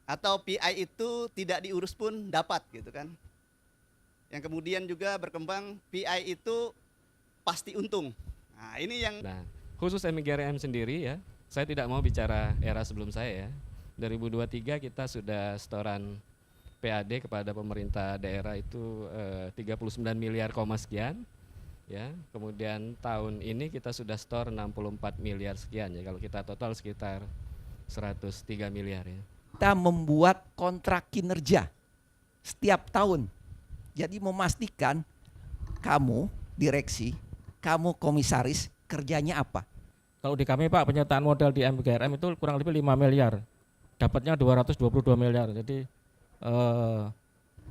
atau PI itu tidak diurus pun dapat gitu kan. Yang kemudian juga berkembang PI itu pasti untung. Nah, ini yang khusus MGRM sendiri ya, saya tidak mau bicara era sebelum saya ya. 2023 kita sudah setoran PAD kepada pemerintah daerah itu 39 miliar sekian ya. Kemudian tahun ini kita sudah setor 64 miliar sekian ya, kalau kita total sekitar 103 miliar ya. Kita membuat kontrak kinerja setiap tahun. Jadi memastikan kamu direksi, kamu komisaris, kerjanya apa? Kalau di kami Pak, penyertaan modal di MGRM itu kurang lebih 5 miliar. Dapatnya 222 miliar. Jadi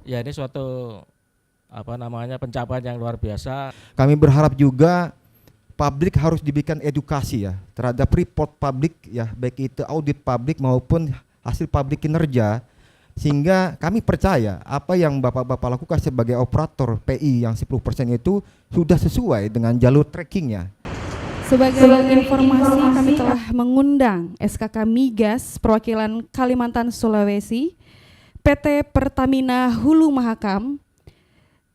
ya ini suatu pencapaian yang luar biasa. Kami berharap juga publik harus diberikan edukasi ya terhadap report publik ya, baik itu audit publik maupun hasil publik kinerja, sehingga kami percaya apa yang Bapak-Bapak lakukan sebagai operator PI yang 10% itu sudah sesuai dengan jalur trackingnya. Sebagai informasi, kami telah mengundang SKK Migas perwakilan Kalimantan Sulawesi, PT Pertamina Hulu Mahakam,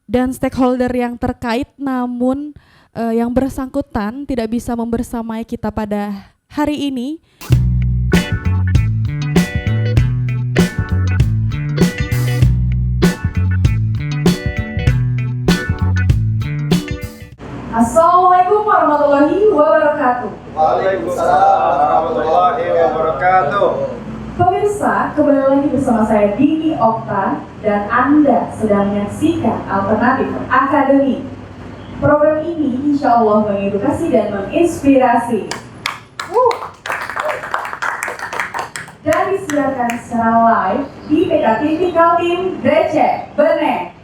dan stakeholder yang terkait namun yang bersangkutan tidak bisa membersamai kita pada hari ini. Assalamualaikum warahmatullahi wabarakatuh. Waalaikumsalam warahmatullahi wabarakatuh. Pemirsa, kembali lagi bersama saya Dini Okta dan Anda sedang menyaksikan Alternatif Akademi. Program ini insya Allah mengedukasi dan menginspirasi. Dan disiarkan secara live di PKTV Kaltim Receh Bene.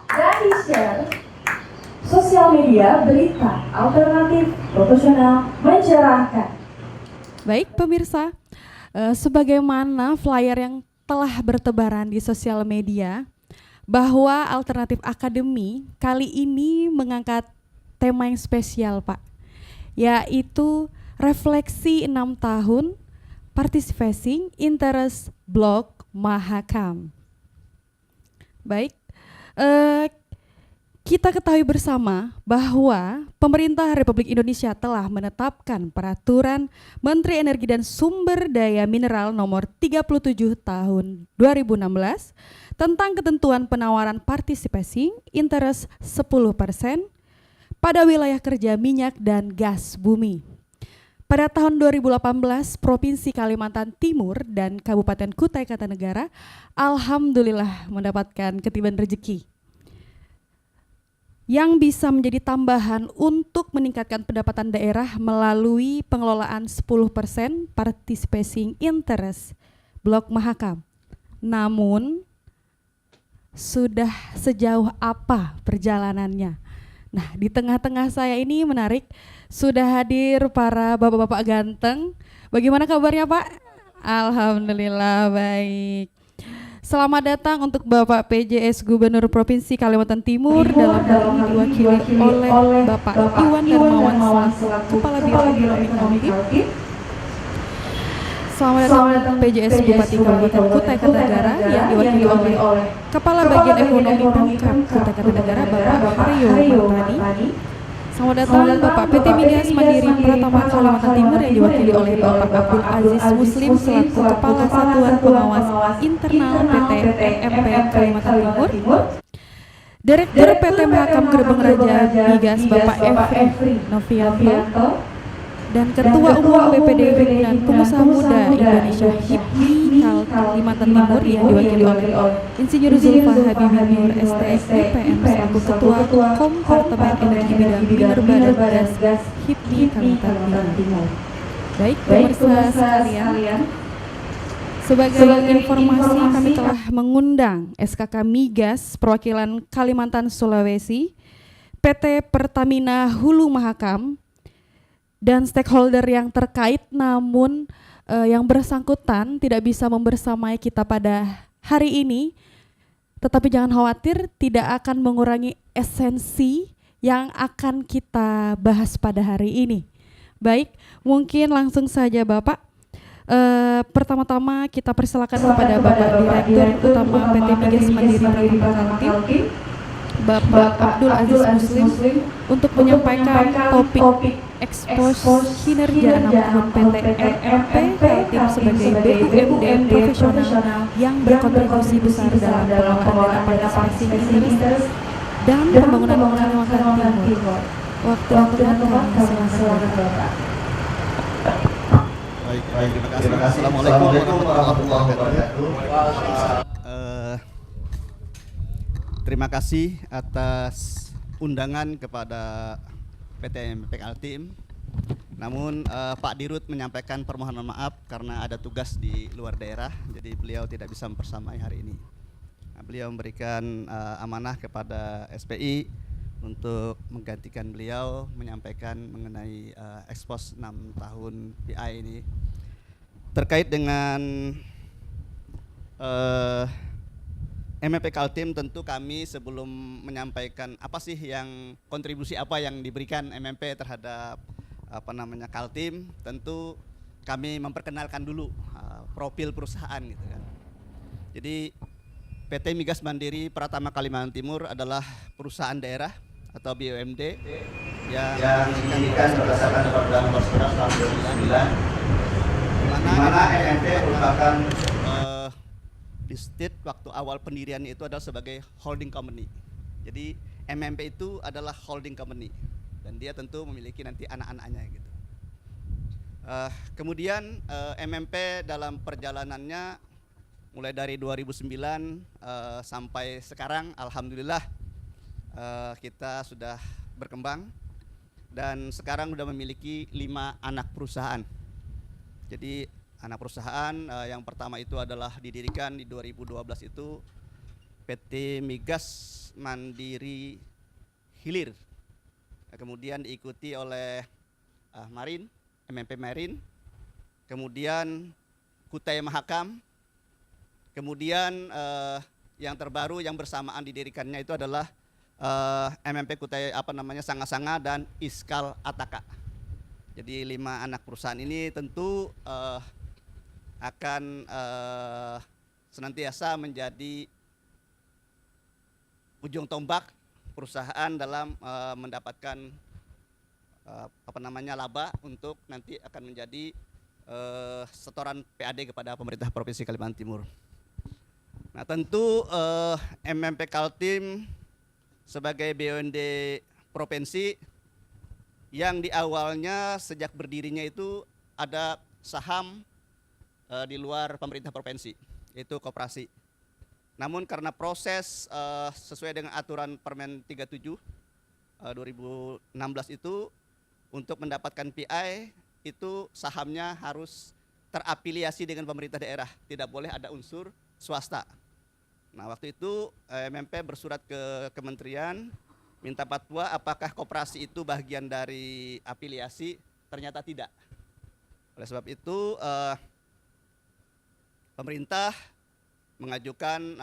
Dan di-share sosial media berita alternatif, profesional, mencerahkan. Baik pemirsa, sebagaimana flyer yang telah bertebaran di sosial media, bahwa Alternatif Akademi kali ini mengangkat tema yang spesial Pak, yaitu refleksi 6 tahun Participating Interest Blok Mahakam. Baik, kita ketahui bersama bahwa pemerintah Republik Indonesia telah menetapkan peraturan Menteri Energi dan Sumber Daya Mineral nomor 37 tahun 2016 tentang ketentuan penawaran participation interest 10% pada wilayah kerja minyak dan gas bumi. Pada tahun 2018, Provinsi Kalimantan Timur dan Kabupaten Kutai Kartanegara alhamdulillah mendapatkan ketiban rezeki yang bisa menjadi tambahan untuk meningkatkan pendapatan daerah melalui pengelolaan 10% participating interest Blok Mahakam. Namun, sudah sejauh apa perjalanannya? Nah, di tengah-tengah saya ini menarik, sudah hadir para bapak-bapak ganteng. Bagaimana kabarnya Pak? Alhamdulillah baik. Selamat datang untuk Bapak PJS Gubernur Provinsi Kalimantan Timur dalam hal ini diwakili oleh Bapak Iwan Darmawan selaku Kepala Biro Ekonomi Kaltim. Selamat datang PJS Bupati Kabupaten Kutai Kartanegara yang diwakili oleh Kepala Bagian Ekonomi Pemkab Kutai Kartanegara Bapak Haryo Martani. Selamat datang Bapak PT Migas Mandiri Pratama Kalimantan Timur yang diwakili oleh Bapak Abdul Aziz Muslim selaku Kepala Satuan Pengawas Internal PT MP Kalimantan Timur. Direktur PT Mahakam Gerbang Raja Migas Bapak Efri Novianto dan Ketua Umum BPD Himpunan Pengusaha Muda Indonesia HIPMI Kalimantan Timur yang diwakili oleh Insinyur Zulfa Habibie Nur STM selaku Ketua Kompartemen Energi Bidang Minerba dan Gas HIPMI Kalimantan Timur. Baik pemirsa sekalian, sebagai informasi kami telah mengundang SKK Migas perwakilan Kalimantan Sulawesi, PT Pertamina Hulu Mahakam, dan stakeholder yang terkait namun yang bersangkutan tidak bisa membersamai kita pada hari ini. Tetapi jangan khawatir, tidak akan mengurangi esensi yang akan kita bahas pada hari ini. Baik, mungkin langsung saja Bapak. Pertama-tama kita persilakan kepada Bapak Direktur Utama PT Migas Mandiri Pramuka Kaltim, Bapak Abdul Aziz Muslim, untuk menyampaikan topik ekspos kinerja 6 tahun PT RMP Kaltim sebagai BUMD profesional yang berkontribusi besar dalam pengelolaan dana partisipasi interest dan pembangunan Kalimantan Timur. Waktu yang tepat kami silakan Bapak. Baik, terima kasih. Assalamualaikum warahmatullahi wabarakatuh. Terima kasih atas undangan kepada PT RMP Kaltim. Namun Pak Dirut menyampaikan permohonan maaf karena ada tugas di luar daerah, jadi beliau tidak bisa mempersamai hari ini. Nah, beliau memberikan amanah kepada SPI untuk menggantikan beliau menyampaikan mengenai ekspos 6 tahun PI ini. Terkait dengan MMP Kaltim, tentu kami sebelum menyampaikan apa sih yang kontribusi apa yang diberikan MMP terhadap Kaltim, tentu kami memperkenalkan dulu profil perusahaan gitu kan. Jadi PT Migas Mandiri Pratama Kalimantan Timur adalah perusahaan daerah atau BUMD yang didirikan berdasarkan Undang-Undang Nomor 11 Tahun 2009, di mana MMP merupakan listed waktu awal pendiriannya itu adalah sebagai holding company. Jadi MMP itu adalah holding company dan dia tentu memiliki nanti anak-anaknya gitu. Kemudian MMP dalam perjalanannya mulai dari 2009 sampai sekarang, alhamdulillah kita sudah berkembang dan sekarang sudah memiliki 5 anak perusahaan. Jadi anak perusahaan yang pertama itu adalah didirikan di 2012 itu PT Migas Mandiri Hilir. Kemudian diikuti oleh Marin, MMP Marin, kemudian Kutai Mahakam, kemudian yang terbaru yang bersamaan didirikannya itu adalah MMP Kutai Sanga-Sanga dan Iskal Ataka. Jadi 5 anak perusahaan ini tentu akan senantiasa menjadi ujung tombak perusahaan dalam mendapatkan laba untuk nanti akan menjadi setoran PAD kepada pemerintah Provinsi Kalimantan Timur. Nah, tentu MMP Kaltim sebagai BUMD provinsi yang di awalnya sejak berdirinya itu ada saham di luar pemerintah provinsi, yaitu koperasi. Namun karena proses sesuai dengan aturan Permen 37 2016 itu untuk mendapatkan PI itu sahamnya harus terafiliasi dengan pemerintah daerah, tidak boleh ada unsur swasta. Nah, waktu itu MMP bersurat ke kementerian minta fatwa apakah koperasi itu bagian dari afiliasi, ternyata tidak. Oleh sebab itu pemerintah mengajukan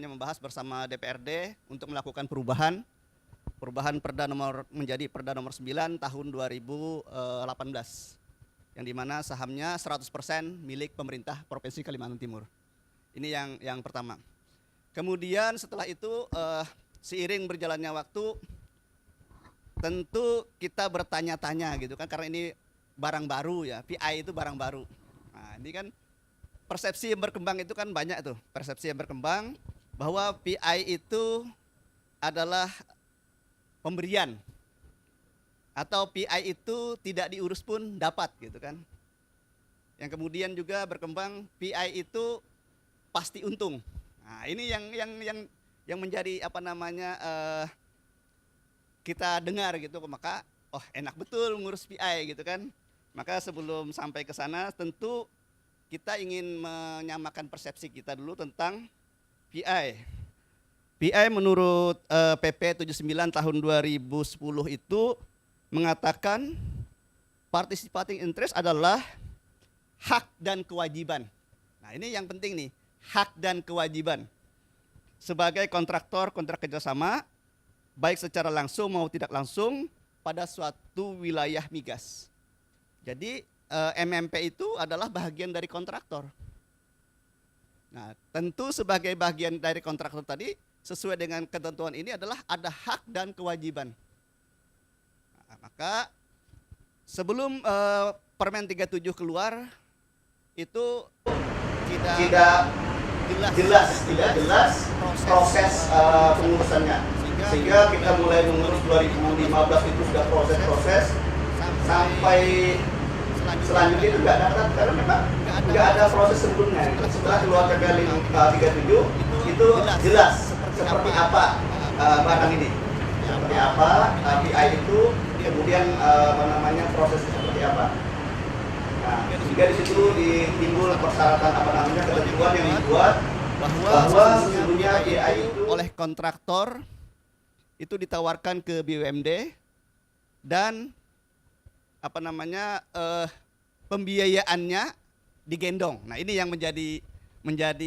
membahas bersama DPRD untuk melakukan perubahan Perda menjadi Perda nomor 9 tahun 2018 yang dimana sahamnya 100% milik pemerintah Provinsi Kalimantan Timur. Ini yang pertama. Kemudian setelah itu seiring berjalannya waktu tentu kita bertanya-tanya gitu kan, karena ini barang baru ya, PI itu barang baru. Nah, ini kan persepsi yang berkembang itu kan banyak tuh, persepsi yang berkembang bahwa PI itu adalah pemberian atau PI itu tidak diurus pun dapat gitu kan. Yang kemudian juga berkembang PI itu pasti untung. Nah, ini yang menjadi kita dengar gitu, maka enak betul ngurus PI gitu kan. Maka sebelum sampai ke sana tentu kita ingin menyamakan persepsi kita dulu tentang PI. PI menurut PP 79 tahun 2010 itu mengatakan participating interest adalah hak dan kewajiban. Nah, ini yang penting nih, hak dan kewajiban. Sebagai kontraktor kontrak kerjasama, baik secara langsung maupun tidak langsung pada suatu wilayah migas. Jadi MMP itu adalah bagian dari kontraktor. Nah, tentu sebagai bagian dari kontraktor tadi, sesuai dengan ketentuan ini adalah ada hak dan kewajiban. Nah, maka sebelum Permen 37 keluar, itu tidak jelas proses pengurusannya. Sehingga kita mulai mengurus 2015 itu sudah proses sampai selanjutnya itu nggak dapat karena memang nggak ada proses sebelumnya. Setelah keluar KPK 37 itu jelas seperti apa barang ini, seperti apa PI itu, kemudian prosesnya seperti apa. Nah, sehingga di situ timbul persyaratan ketentuan yang dibuat bahwa sesungguhnya PI itu oleh kontraktor itu ditawarkan ke BUMD dan pembiayaannya digendong. Nah, ini yang menjadi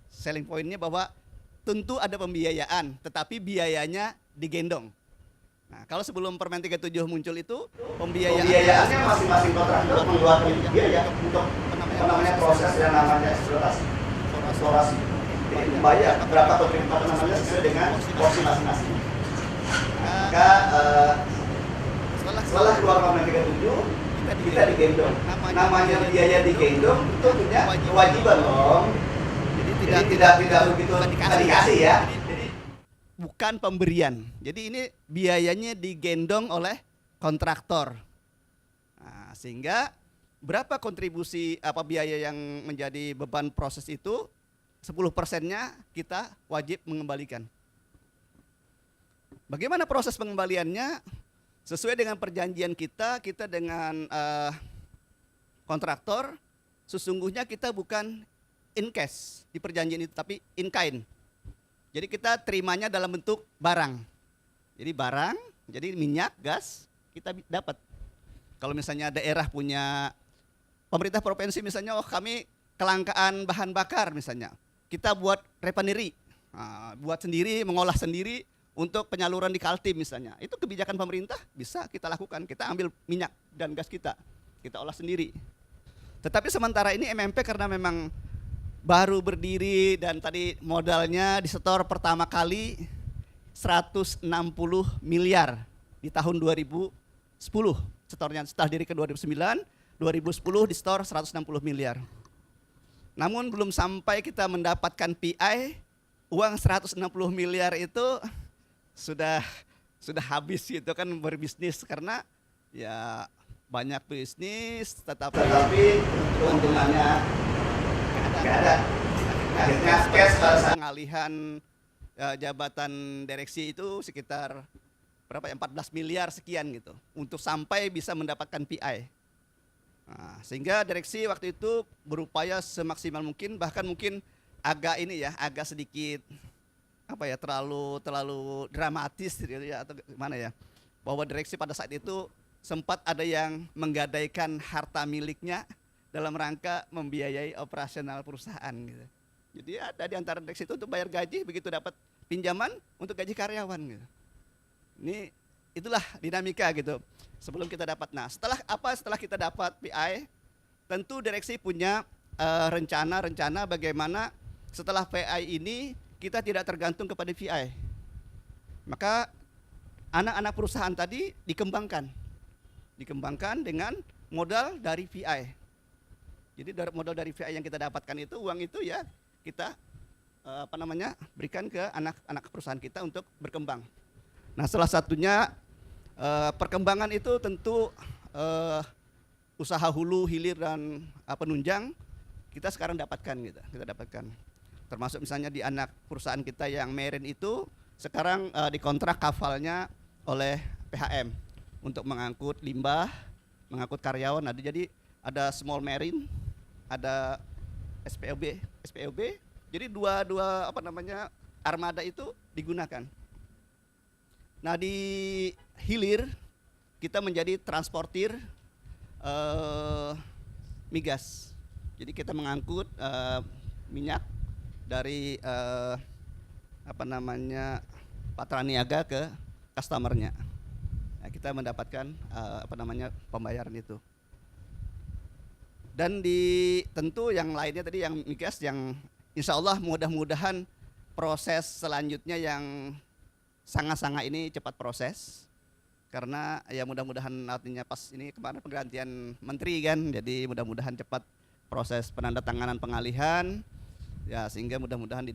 selling pointnya, bahwa tentu ada pembiayaan, tetapi biayanya digendong. Nah, kalau sebelum Permen 37 muncul itu pembiayaannya masing-masing kontraktor mengeluarkan biaya untuk proses yang namanya eksplorasi. Jadi membayar berapa sesuai dengan porsi masing-masing. Maka setelah keluar Permen 37 kita digendong. Namanya biaya digendong itu punya kewajiban dong. Jadi tidak begitu dikasih ya. bukan pemberian. Jadi ini biayanya digendong oleh kontraktor. Nah, sehingga berapa kontribusi biaya yang menjadi beban proses itu, 10%-nya kita wajib mengembalikan. Bagaimana proses pengembaliannya? Sesuai dengan perjanjian kita dengan kontraktor, sesungguhnya kita bukan in cash di perjanjian itu, tapi in kind. Jadi kita terimanya dalam bentuk barang. Jadi barang, jadi minyak, gas, kita dapat. Kalau misalnya daerah punya, pemerintah provinsi misalnya, kami kelangkaan bahan bakar misalnya, kita buat refinery, buat sendiri, mengolah sendiri untuk penyaluran di Kaltim misalnya. Itu kebijakan pemerintah, bisa kita lakukan. Kita ambil minyak dan gas kita olah sendiri. Tetapi sementara ini MMP karena memang baru berdiri dan tadi modalnya disetor pertama kali 160 miliar di tahun 2010. Setornya setelah diri ke 2009, 2010 disetor 160 miliar. Namun belum sampai kita mendapatkan PI, uang 160 miliar itu sudah habis gitu kan berbisnis, karena ya banyak bisnis tetapi keuntungannya nggak ada. Akhirnya cash pengalihan jabatan direksi itu sekitar berapa ya, 14 miliar sekian gitu untuk sampai bisa mendapatkan PI. Nah, sehingga direksi waktu itu berupaya semaksimal mungkin, bahkan mungkin agak sedikit terlalu dramatis gitu ya, atau gimana ya, bahwa direksi pada saat itu sempat ada yang menggadaikan harta miliknya dalam rangka membiayai operasional perusahaan gitu. Jadi ada di antara direksi itu untuk bayar gaji, begitu dapat pinjaman untuk gaji karyawan gitu. Itulah dinamika gitu sebelum kita dapat. Nah, setelah kita dapat PI, tentu direksi punya rencana bagaimana setelah PI ini kita tidak tergantung kepada PI. Maka anak-anak perusahaan tadi dikembangkan dengan modal dari PI. Jadi dari modal dari PI yang kita dapatkan itu, uang itu ya kita berikan ke anak-anak perusahaan kita untuk berkembang. Nah, salah satunya perkembangan itu tentu usaha hulu, hilir dan penunjang kita sekarang dapatkan gitu. Kita dapatkan. Termasuk misalnya di anak perusahaan kita yang Marine itu sekarang dikontrak kapalnya oleh PHM untuk mengangkut limbah, mengangkut karyawan. Jadi ada small marine, ada SPOB. Jadi dua armada itu digunakan. Nah, di hilir kita menjadi transportir migas. Jadi kita mengangkut minyak dari Patraniaga ke customernya. Nah, kita mendapatkan pembayaran itu. Dan tentu yang lainnya tadi yang migas yang insya Allah mudah-mudahan proses selanjutnya yang sangat-sangat ini cepat proses. Karena ya mudah-mudahan artinya pas ini kemarin penggantian menteri kan, jadi mudah-mudahan cepat proses penandatanganan pengalihan ya, sehingga mudah-mudahan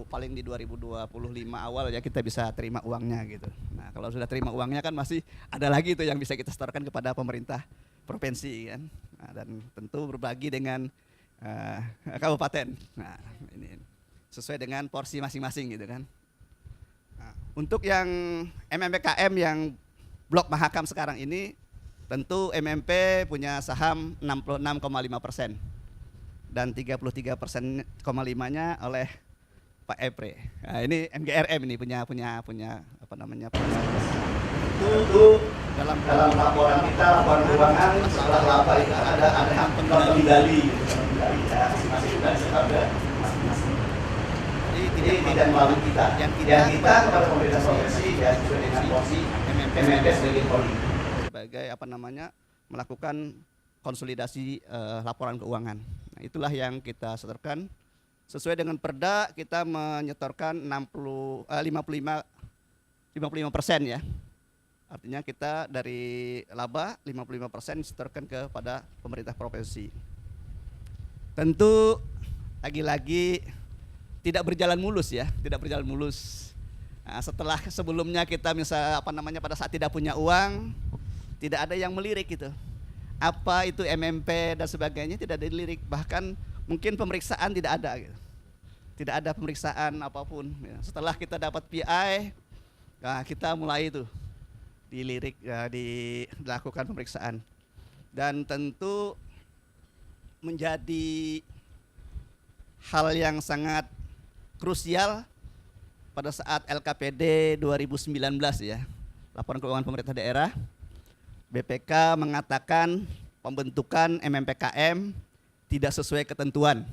paling di 2025 awal ya kita bisa terima uangnya gitu. Nah kalau sudah terima uangnya kan masih ada lagi itu yang bisa kita setorkan kepada pemerintah provinsi kan. Nah, dan tentu berbagi dengan kabupaten. Nah ini sesuai dengan porsi masing-masing gitu kan. Nah, untuk yang MMPKM yang Blok Mahakam sekarang ini, tentu MMP punya saham 66,5% dan 33,5%-nya oleh Pak Epre. Nah, ini MGRM ini punya apa namanya? Tentu dalam laporan kita, laporan keuangan setelah laba itu ada yang pengendali ya, masing-masing dari sektor masing-masing. Jadi tidak melalui kita. Yang kita kepada pemerintah provinsi ya sesuai dengan porsi MMP sebagai polri. Sebagai apa namanya melakukan konsolidasi laporan keuangan. Nah, itulah yang kita setorkan. Sesuai dengan Perda kita menyetorkan 55% ya. Artinya kita dari laba 55% disetorkan kepada pemerintah provinsi. Tentu lagi-lagi tidak berjalan mulus ya, tidak berjalan mulus. Nah, setelah sebelumnya kita pada saat tidak punya uang, tidak ada yang melirik gitu. Apa itu MMP dan sebagainya tidak dilirik, bahkan mungkin pemeriksaan tidak ada gitu. Tidak ada pemeriksaan apapun. Ya. Setelah kita dapat PI, nah kita mulai itu dilirik, ya, dilakukan pemeriksaan. Dan tentu menjadi hal yang sangat krusial pada saat LKPD 2019 ya, laporan keuangan pemerintah daerah, BPK mengatakan pembentukan MMPKM tidak sesuai ketentuan.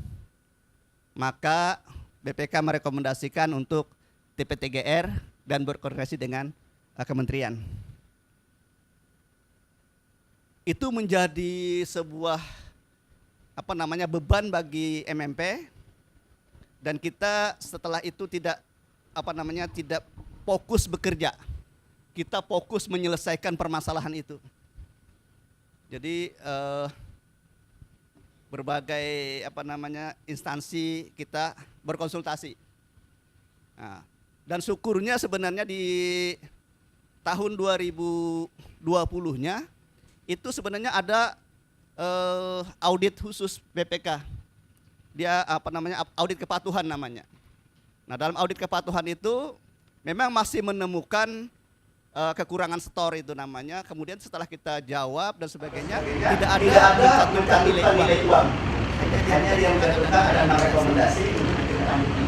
Maka BPK merekomendasikan untuk TPTGR dan berkoordinasi dengan kementerian. Itu menjadi sebuah beban bagi MMP, dan kita setelah itu tidak fokus bekerja. Kita fokus menyelesaikan permasalahan itu. Jadi berbagai instansi kita berkonsultasi. Nah, dan syukurnya sebenarnya di tahun 2020-nya itu sebenarnya ada audit khusus BPK. Dia audit kepatuhan namanya. Nah, dalam audit kepatuhan itu memang masih menemukan kekurangan store itu namanya. Kemudian setelah kita jawab dan sebagainya, tidak ada nilai uang. Hanya yang menentukan ada 6 rekomendasi untuk ditindaklanjuti.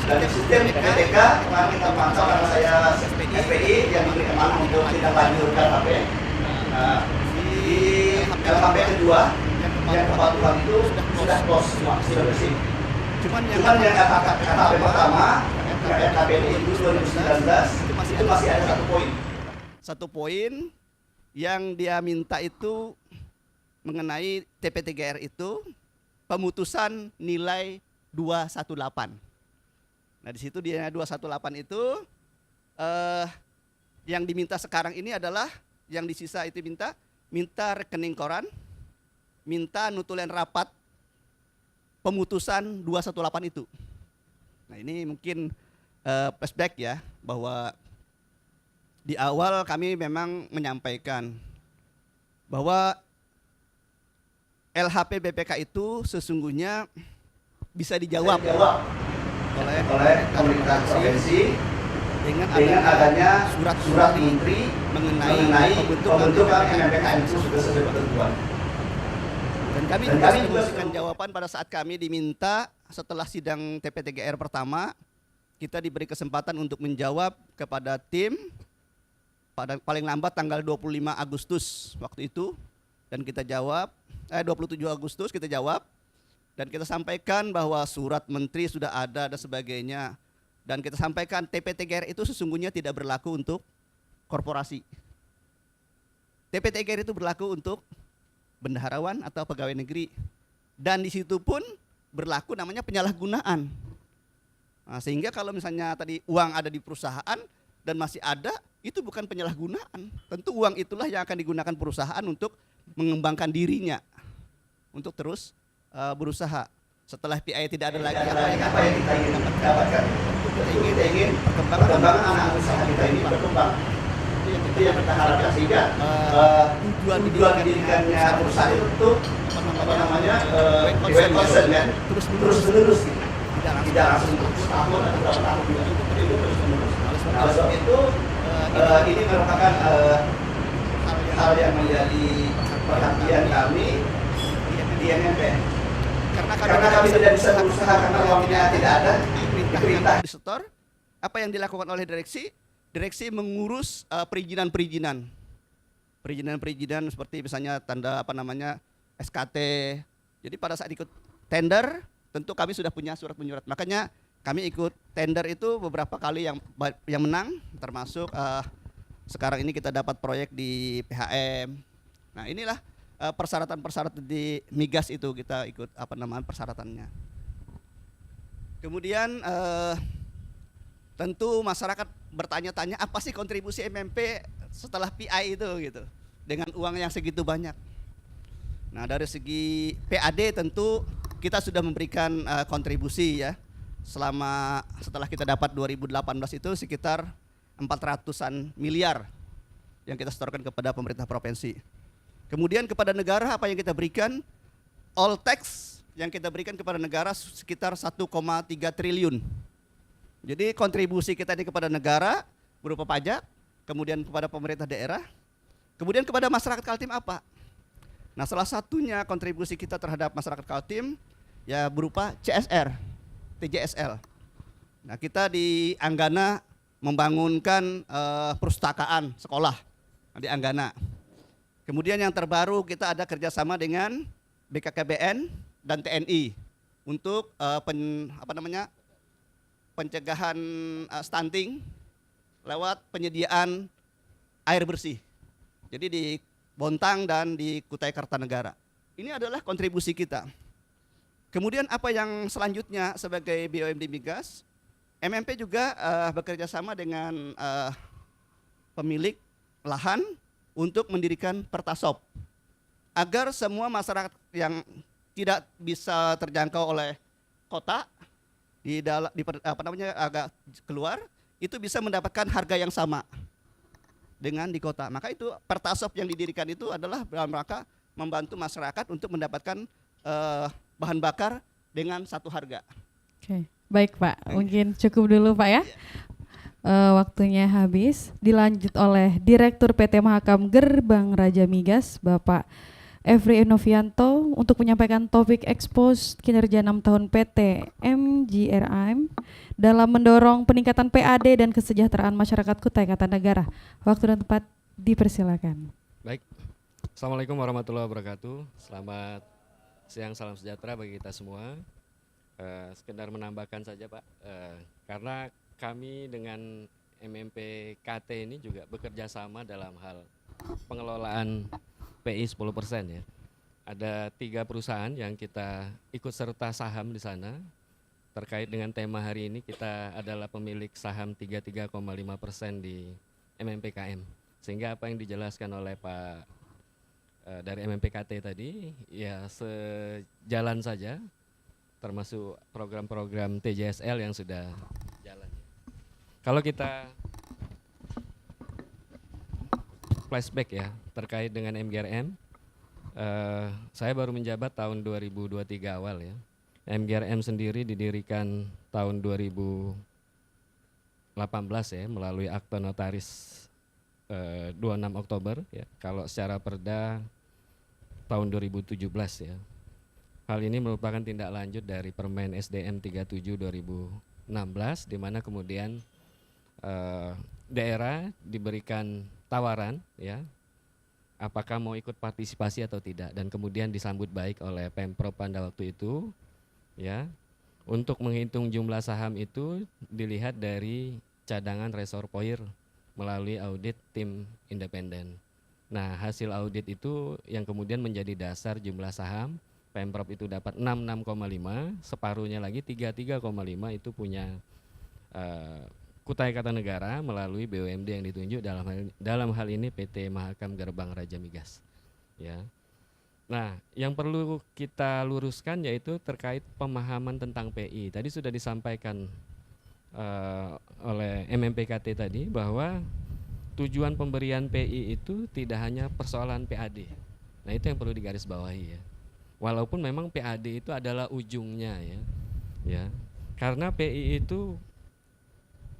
Dan sistem BPK kemarin kita pantau karena saya SPI yang diberi amanah untuk tidak lanjut LHP. Nah, di LHP kedua yang kepatuhan itu sudah close semua, sudah bersih. Cuman yang LHP pertama, LHP itu 2019 itu masih ada satu poin yang dia minta itu mengenai TPTGR itu pemutusan nilai 218. Nah di situ dia 218 itu yang diminta sekarang ini adalah yang disisa itu minta rekening koran, minta nutulen rapat pemutusan 218 itu. Nah ini mungkin flashback ya, bahwa di awal kami memang menyampaikan bahwa LHP BPK itu sesungguhnya bisa dijawab oleh pemerintah provinsi dengan adanya surat menteri mengenai pembentukan MMPKM itu sudah sesuai ketentuan. Dan kami juga memberikan jawaban pada saat kami diminta setelah sidang TPTGR pertama, kita diberi kesempatan untuk menjawab kepada tim pada paling lambat tanggal 25 Agustus waktu itu, dan kita jawab 27 Agustus kita jawab, dan kita sampaikan bahwa surat menteri sudah ada dan sebagainya, dan kita sampaikan TPTGR itu sesungguhnya tidak berlaku untuk korporasi. TPTGR itu berlaku untuk bendaharawan atau pegawai negeri. Dan di situ pun berlaku namanya penyalahgunaan. Nah, sehingga kalau misalnya tadi uang ada di perusahaan dan masih ada, itu bukan penyalahgunaan. Tentu uang itulah yang akan digunakan perusahaan untuk mengembangkan dirinya, untuk terus berusaha. Setelah PI tidak ada lagi, apa yang kita ingin dapatkan? Kita ingin perkembangan anak usaha kita ini berkembang. Itu yang kita harapkan, sehingga tujuan pendidikannya perusahaan itu apa namanya concern kan, terus menerus gitu. Tidak langsung setahun atau berapa tahun juga, itu terus menerus. Nah, sebab itu ini merupakan hal yang menjadi perhatian kami di MMP. Karena kami tidak bisa berusaha karena uangnya tidak ada, diperintah di setor. Apa yang dilakukan oleh direksi? Direksi mengurus perizinan seperti misalnya tanda apa namanya SKT. Jadi pada saat ikut tender, tentu kami sudah punya surat menyurat. Makanya kami ikut tender itu beberapa kali yang menang, termasuk sekarang ini kita dapat proyek di PHM. Nah, inilah persyaratan-persyaratan di migas itu kita ikut apa namanya persyaratannya. Kemudian tentu masyarakat bertanya-tanya apa sih kontribusi MMP setelah PI itu gitu dengan uang yang segitu banyak. Nah, dari segi PAD tentu kita sudah memberikan kontribusi ya. Setelah kita dapat 2018 itu sekitar 400-an miliar yang kita setorkan kepada pemerintah provinsi. Kemudian kepada negara apa yang kita berikan? All tax yang kita berikan kepada negara sekitar 1,3 triliun. Jadi kontribusi kita ini kepada negara berupa pajak, kemudian kepada pemerintah daerah, kemudian kepada masyarakat Kaltim apa? Nah, salah satunya kontribusi kita terhadap masyarakat Kaltim ya berupa CSR, TJSL. Nah, kita di Anggana membangunkan perpustakaan sekolah di Anggana. Kemudian yang terbaru kita ada kerjasama dengan BKKBN dan TNI untuk pencegahan stunting lewat penyediaan air bersih. Jadi di Bontang dan di Kutai Kartanegara. Ini adalah kontribusi kita. Kemudian apa yang selanjutnya sebagai BUMD Migas, MMP juga bekerja sama dengan pemilik lahan untuk mendirikan Pertasop agar semua masyarakat yang tidak bisa terjangkau oleh kota agak keluar itu bisa mendapatkan harga yang sama dengan di kota. Maka itu Pertasop yang didirikan itu adalah dalam rangka membantu masyarakat untuk mendapatkan bahan bakar dengan satu harga. Oke, baik Pak. Mungkin cukup dulu Pak ya. Waktunya habis. Dilanjut oleh Direktur PT Mahakam Gerbang Raja Migas, Bapak Efri Enovianto untuk menyampaikan topik expose kinerja 6 tahun PT MGRM dalam mendorong peningkatan PAD dan kesejahteraan masyarakat Kutai Kartanegara. Waktu dan tempat dipersilakan. Baik. Assalamualaikum warahmatullahi wabarakatuh. Selamat siang, salam sejahtera bagi kita semua. Sekedar menambahkan saja Pak, karena kami dengan MMP KT ini juga bekerja sama dalam hal pengelolaan PI 10% ya. Ada 3 perusahaan yang kita ikut serta saham di sana. Terkait dengan tema hari ini, kita adalah pemilik saham 33,5% di MMPKM. Sehingga apa yang dijelaskan oleh Pak dari MMPKT tadi ya sejalan saja, termasuk program-program TJSL yang sudah jalan. Kalau kita flashback ya terkait dengan MGRM, saya baru menjabat tahun 2023 awal ya. MGRM sendiri didirikan tahun 2018 ya melalui akta notaris 26 Oktober ya. Kalau secara perda tahun 2017 ya. Hal ini merupakan tindak lanjut dari Permen SDM 37 2016 di mana kemudian daerah diberikan tawaran ya apakah mau ikut partisipasi atau tidak, dan kemudian disambut baik oleh Pemprov pada waktu itu ya. Untuk menghitung jumlah saham itu dilihat dari cadangan reservoir melalui audit tim independen. Nah, hasil audit itu yang kemudian menjadi dasar jumlah saham Pemprov itu dapat 66,5, separuhnya lagi 33,5 itu punya Kutai Kartanegara melalui BUMD yang ditunjuk dalam hal ini PT Mahakam Gerbang Raja Migas. Ya. Nah, yang perlu kita luruskan yaitu terkait pemahaman tentang PI. Tadi sudah disampaikan oleh MMPKT tadi bahwa tujuan pemberian PI itu tidak hanya persoalan PAD. Nah, itu yang perlu digarisbawahi ya. Walaupun memang PAD itu adalah ujungnya ya. Ya. Karena PI itu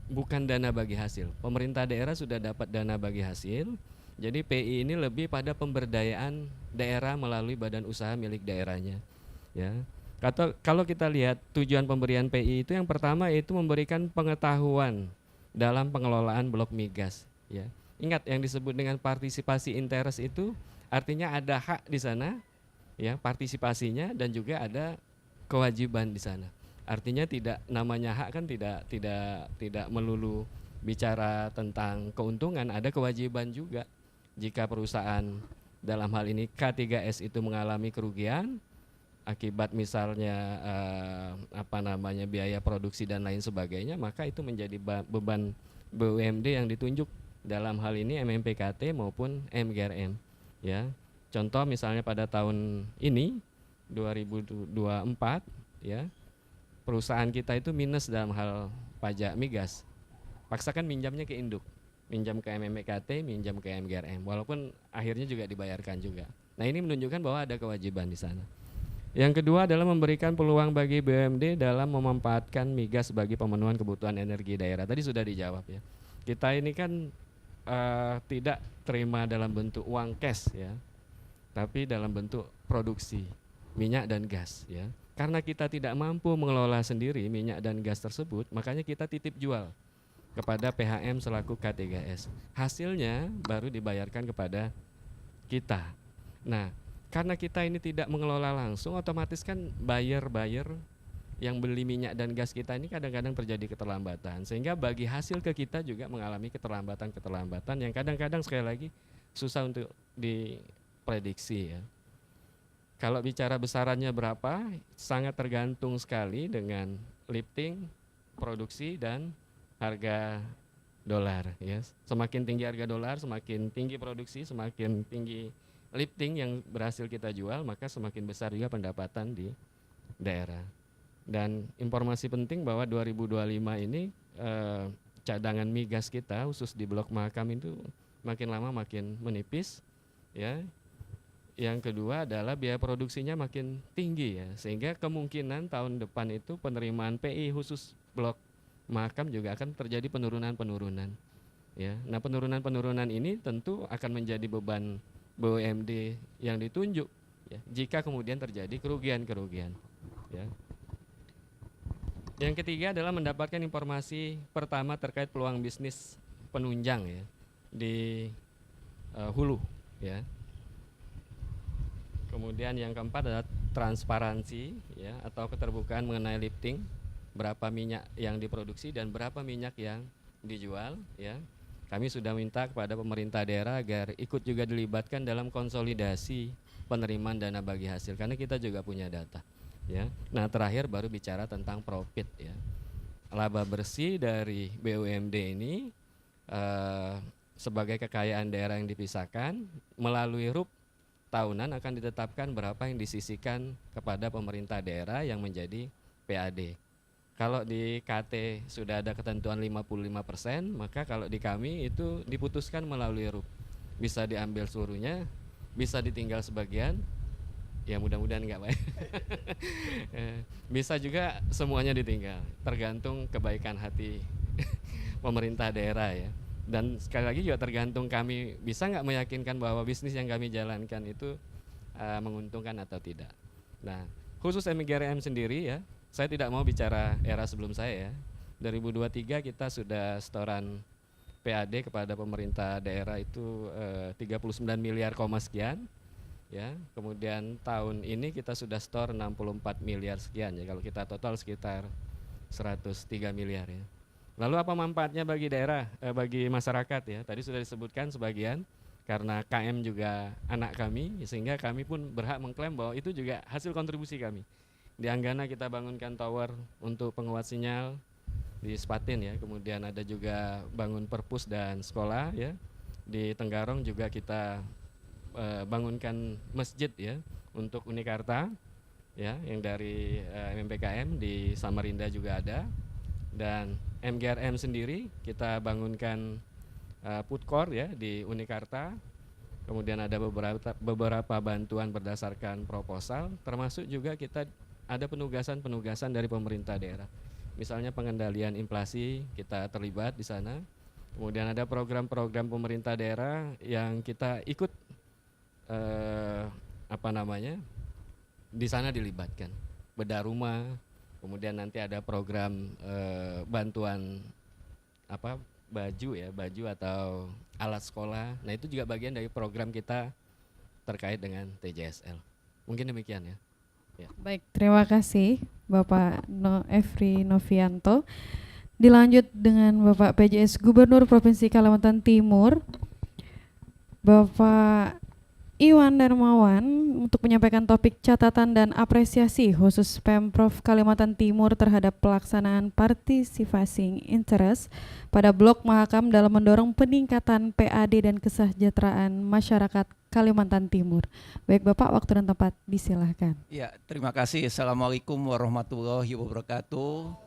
bukan dana bagi hasil. Pemerintah daerah sudah dapat dana bagi hasil. Jadi PI ini lebih pada pemberdayaan daerah melalui badan usaha milik daerahnya. Ya. Kalau kita lihat tujuan pemberian PI itu yang pertama itu memberikan pengetahuan dalam pengelolaan blok migas. Ya. Ingat yang disebut dengan partisipasi interest itu artinya ada hak di sana, ya partisipasinya dan juga ada kewajiban di sana. Artinya tidak namanya hak kan tidak melulu bicara tentang keuntungan, ada kewajiban juga. Jika perusahaan dalam hal ini K3S itu mengalami kerugian akibat misalnya biaya produksi dan lain sebagainya, maka itu menjadi beban BUMD yang ditunjuk dalam hal ini MMPKT maupun MGRM. Ya, contoh misalnya pada tahun ini 2024 ya perusahaan kita itu minus dalam hal pajak migas. Paksakan minjamnya ke induk, minjam ke MMPKT, minjam ke MGRM, walaupun akhirnya juga dibayarkan juga. Nah ini menunjukkan bahwa ada kewajiban di sana. Yang kedua adalah memberikan peluang bagi BUMD dalam memanfaatkan migas bagi pemenuhan kebutuhan energi daerah. Tadi sudah dijawab ya. Kita ini kan tidak terima dalam bentuk uang cash ya, tapi dalam bentuk produksi minyak dan gas ya. Karena kita tidak mampu mengelola sendiri minyak dan gas tersebut, makanya kita titip jual kepada PHM selaku K3S. Hasilnya baru dibayarkan kepada kita. Nah, karena kita ini tidak mengelola langsung, otomatis kan buyer yang beli minyak dan gas kita ini kadang-kadang terjadi keterlambatan, sehingga bagi hasil ke kita juga mengalami keterlambatan yang kadang-kadang sekali lagi susah untuk diprediksi ya. Kalau bicara besarannya berapa, sangat tergantung sekali dengan lifting, produksi dan harga dolar ya. Semakin tinggi harga dolar, semakin tinggi produksi, semakin tinggi lifting yang berhasil kita jual, maka semakin besar juga pendapatan di daerah. Dan informasi penting bahwa 2025 ini cadangan migas kita khusus di Blok Mahakam itu makin lama makin menipis ya. Yang kedua adalah biaya produksinya makin tinggi ya, sehingga kemungkinan tahun depan itu penerimaan PI khusus Blok Mahakam juga akan terjadi penurunan ya. Nah, penurunan ini tentu akan menjadi beban BUMD yang ditunjuk ya, jika kemudian terjadi kerugian ya. Yang ketiga adalah mendapatkan informasi pertama terkait peluang bisnis penunjang ya di hulu ya. Kemudian yang keempat adalah transparansi ya atau keterbukaan mengenai lifting, berapa minyak yang diproduksi dan berapa minyak yang dijual ya. Kami sudah minta kepada pemerintah daerah agar ikut juga dilibatkan dalam konsolidasi penerimaan dana bagi hasil karena kita juga punya data. Ya. Nah, terakhir baru bicara tentang profit ya. Laba bersih dari BUMD ini sebagai kekayaan daerah yang dipisahkan melalui RUP tahunan akan ditetapkan berapa yang disisihkan kepada pemerintah daerah yang menjadi PAD. Kalau di KT sudah ada ketentuan 55%, maka kalau di kami itu diputuskan melalui RUP. Bisa diambil seluruhnya, bisa ditinggal sebagian. Ya mudah-mudahan enggak Pak. Bisa juga semuanya ditinggal, tergantung kebaikan hati pemerintah daerah ya. Dan sekali lagi juga tergantung kami bisa nggak meyakinkan bahwa bisnis yang kami jalankan itu menguntungkan atau tidak. Nah, khusus MGRM sendiri ya, saya tidak mau bicara era sebelum saya ya. 2023 kita sudah setoran PAD kepada pemerintah daerah itu 39 miliar sekian. Ya, kemudian tahun ini kita sudah store 64 miliar sekian ya, kalau kita total sekitar 103 miliar ya. Lalu apa manfaatnya bagi daerah, bagi masyarakat ya? Tadi sudah disebutkan sebagian, karena KM juga anak kami, sehingga kami pun berhak mengklaim bahwa itu juga hasil kontribusi kami. Di Anggana kita bangunkan tower untuk penguat sinyal di Spatin ya, kemudian ada juga bangun perpus dan sekolah ya. Di Tenggarong juga kita bangunkan masjid ya untuk Unikarta ya, yang dari MMPKM. Di Samarinda juga ada, dan MGRM sendiri kita bangunkan food court ya di Unikarta. Kemudian ada beberapa bantuan berdasarkan proposal, termasuk juga kita ada penugasan dari pemerintah daerah. Misalnya pengendalian inflasi kita terlibat di sana. Kemudian ada program-program pemerintah daerah yang kita ikut di sana dilibatkan. Bedah rumah, kemudian nanti ada program bantuan baju atau alat sekolah. Nah, itu juga bagian dari program kita terkait dengan TJSL. Mungkin demikian ya. Baik, terima kasih Bapak Efri Novianto. Dilanjut dengan Bapak PJS Gubernur Provinsi Kalimantan Timur, Bapak Iwan Darmawan, untuk menyampaikan topik catatan dan apresiasi khusus Pemprov Kalimantan Timur terhadap pelaksanaan participation interest pada Blok Mahakam dalam mendorong peningkatan PAD dan kesejahteraan masyarakat Kalimantan Timur. Baik Bapak, waktu dan tempat disilahkan. Ya, terima kasih. Assalamualaikum warahmatullahi wabarakatuh.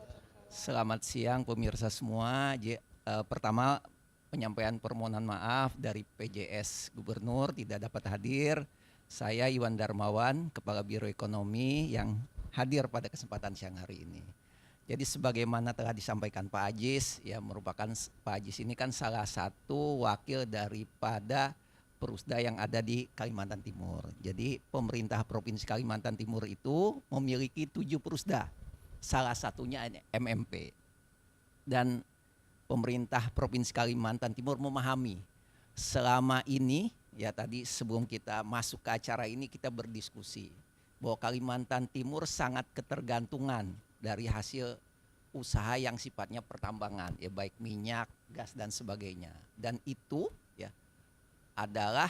Selamat siang pemirsa semua. Pertama, penyampaian permohonan maaf dari PJS Gubernur tidak dapat hadir. Saya Iwan Darmawan, Kepala Biro Ekonomi yang hadir pada kesempatan siang hari ini. Jadi sebagaimana telah disampaikan Pak Ajis, ya merupakan Pak Ajis ini kan salah satu wakil daripada Perusda yang ada di Kalimantan Timur. Jadi pemerintah Provinsi Kalimantan Timur itu memiliki 7 Perusda, salah satunya MMP. Dan pemerintah Provinsi Kalimantan Timur memahami selama ini, ya tadi sebelum kita masuk ke acara ini kita berdiskusi bahwa Kalimantan Timur sangat ketergantungan dari hasil usaha yang sifatnya pertambangan, ya baik minyak, gas dan sebagainya. Dan itu ya adalah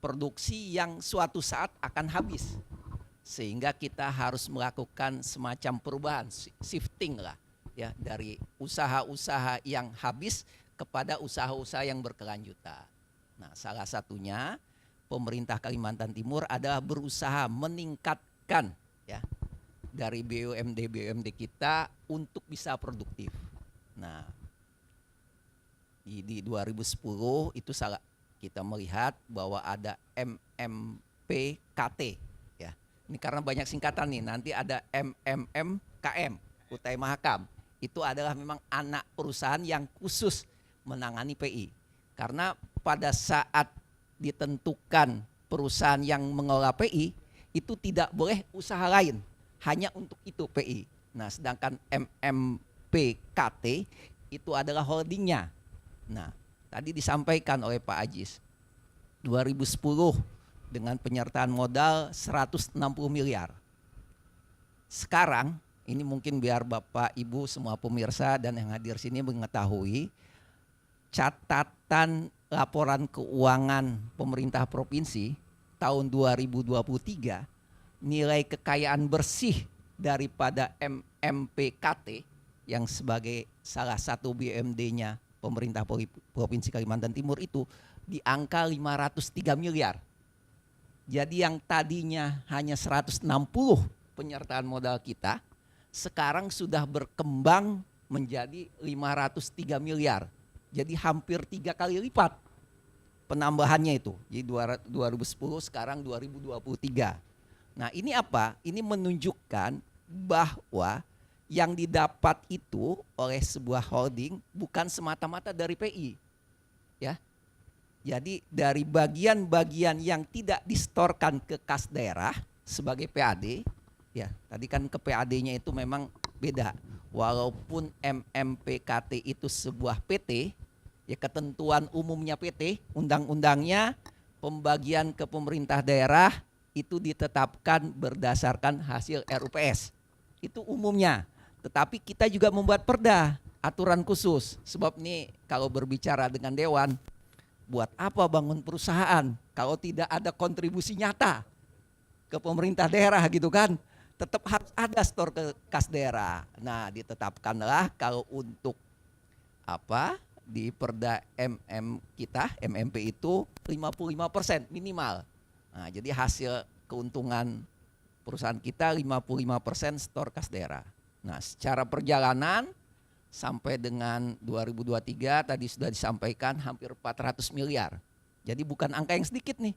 produksi yang suatu saat akan habis. Sehingga kita harus melakukan semacam perubahan, shifting lah. Ya, dari usaha-usaha yang habis kepada usaha-usaha yang berkelanjutan. Nah, salah satunya pemerintah Kalimantan Timur adalah berusaha meningkatkan ya dari BUMD kita untuk bisa produktif. Nah, di 2010 itu kita melihat bahwa ada MMPKT ya. Ini karena banyak singkatan nih, nanti ada MMMKM, Kutai Mahakam. Itu adalah memang anak perusahaan yang khusus menangani PI. Karena pada saat ditentukan perusahaan yang mengelola PI, itu tidak boleh usaha lain, hanya untuk itu PI. Nah, sedangkan MMPKT itu adalah holdingnya. Nah, tadi disampaikan oleh Pak Ajis, 2010 dengan penyertaan modal 160 miliar. Sekarang, ini mungkin biar Bapak, Ibu, semua pemirsa dan yang hadir sini mengetahui catatan laporan keuangan pemerintah provinsi tahun 2023, nilai kekayaan bersih daripada MMPKT yang sebagai salah satu BUMD-nya pemerintah Provinsi Kalimantan Timur itu di angka 503 miliar. Jadi yang tadinya hanya 160 penyertaan modal kita, sekarang sudah berkembang menjadi 503 miliar. Jadi hampir 3 kali lipat penambahannya itu. Jadi 2010 sekarang 2023. Nah, ini apa? Ini menunjukkan bahwa yang didapat itu oleh sebuah holding bukan semata-mata dari PI. Ya. Jadi dari bagian-bagian yang tidak distorkan ke kas daerah sebagai PAD, ya, tadi kan ke PAD-nya itu memang beda. Walaupun MMPKT itu sebuah PT, ya ketentuan umumnya PT, undang-undangnya pembagian ke pemerintah daerah itu ditetapkan berdasarkan hasil RUPS. Itu umumnya. Tetapi kita juga membuat perda, aturan khusus. Sebab ini kalau berbicara dengan Dewan, buat apa bangun perusahaan kalau tidak ada kontribusi nyata ke pemerintah daerah gitu kan. Tetap harus ada store ke kas daerah. Nah, ditetapkanlah kalau untuk di Perda MMP itu 55% minimal. Nah, jadi hasil keuntungan perusahaan kita 55% store kas daerah. Nah, secara perjalanan sampai dengan 2023 tadi sudah disampaikan hampir 400 miliar. Jadi bukan angka yang sedikit nih.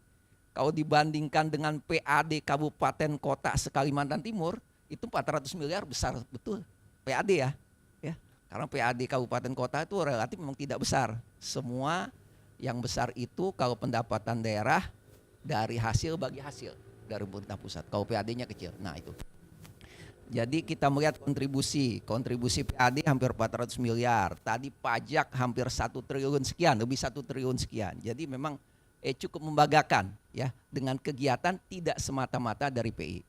Kalau dibandingkan dengan PAD kabupaten kota se-Kalimantan Timur, itu 400 miliar besar betul. PAD ya. Karena PAD kabupaten kota itu relatif memang tidak besar. Semua yang besar itu kalau pendapatan daerah dari hasil bagi hasil dari pemerintah pusat. Kalau PAD-nya kecil. Nah, itu. Jadi kita melihat kontribusi PAD hampir 400 miliar. Tadi pajak hampir 1 triliun sekian, lebih 1 triliun sekian. Jadi memang cukup membanggakan ya dengan kegiatan tidak semata-mata dari PI.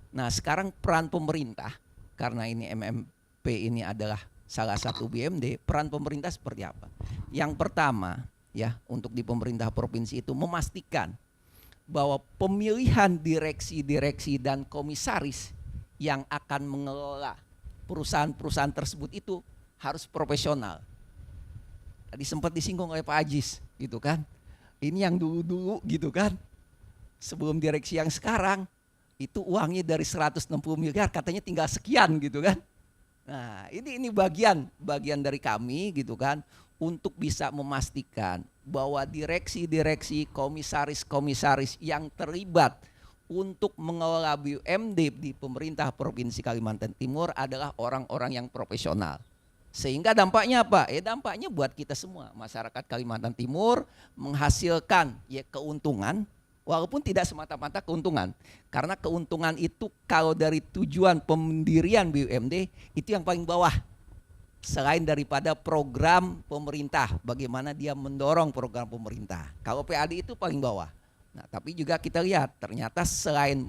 Nah, sekarang peran pemerintah karena ini MMP ini adalah salah satu BUMD, peran pemerintah seperti apa? Yang pertama ya, untuk di pemerintah provinsi itu memastikan bahwa pemilihan direksi-direksi dan komisaris yang akan mengelola perusahaan-perusahaan tersebut itu harus profesional. Tadi sempat disinggung oleh Pak Ajis gitu kan. Ini yang dulu-dulu gitu kan. Sebelum direksi yang sekarang itu uangnya dari 160 miliar katanya tinggal sekian gitu kan. Nah, ini bagian dari kami gitu kan untuk bisa memastikan bahwa direksi-direksi, komisaris-komisaris yang terlibat untuk mengelola BUMD di pemerintah Provinsi Kalimantan Timur adalah orang-orang yang profesional. Sehingga dampaknya apa? Dampaknya buat kita semua, masyarakat Kalimantan Timur menghasilkan ya keuntungan, walaupun tidak semata-mata keuntungan. Karena keuntungan itu kalau dari tujuan pendirian BUMD itu yang paling bawah. Selain daripada program pemerintah, bagaimana dia mendorong program pemerintah. Kalau PAD itu paling bawah. Nah, tapi juga kita lihat ternyata selain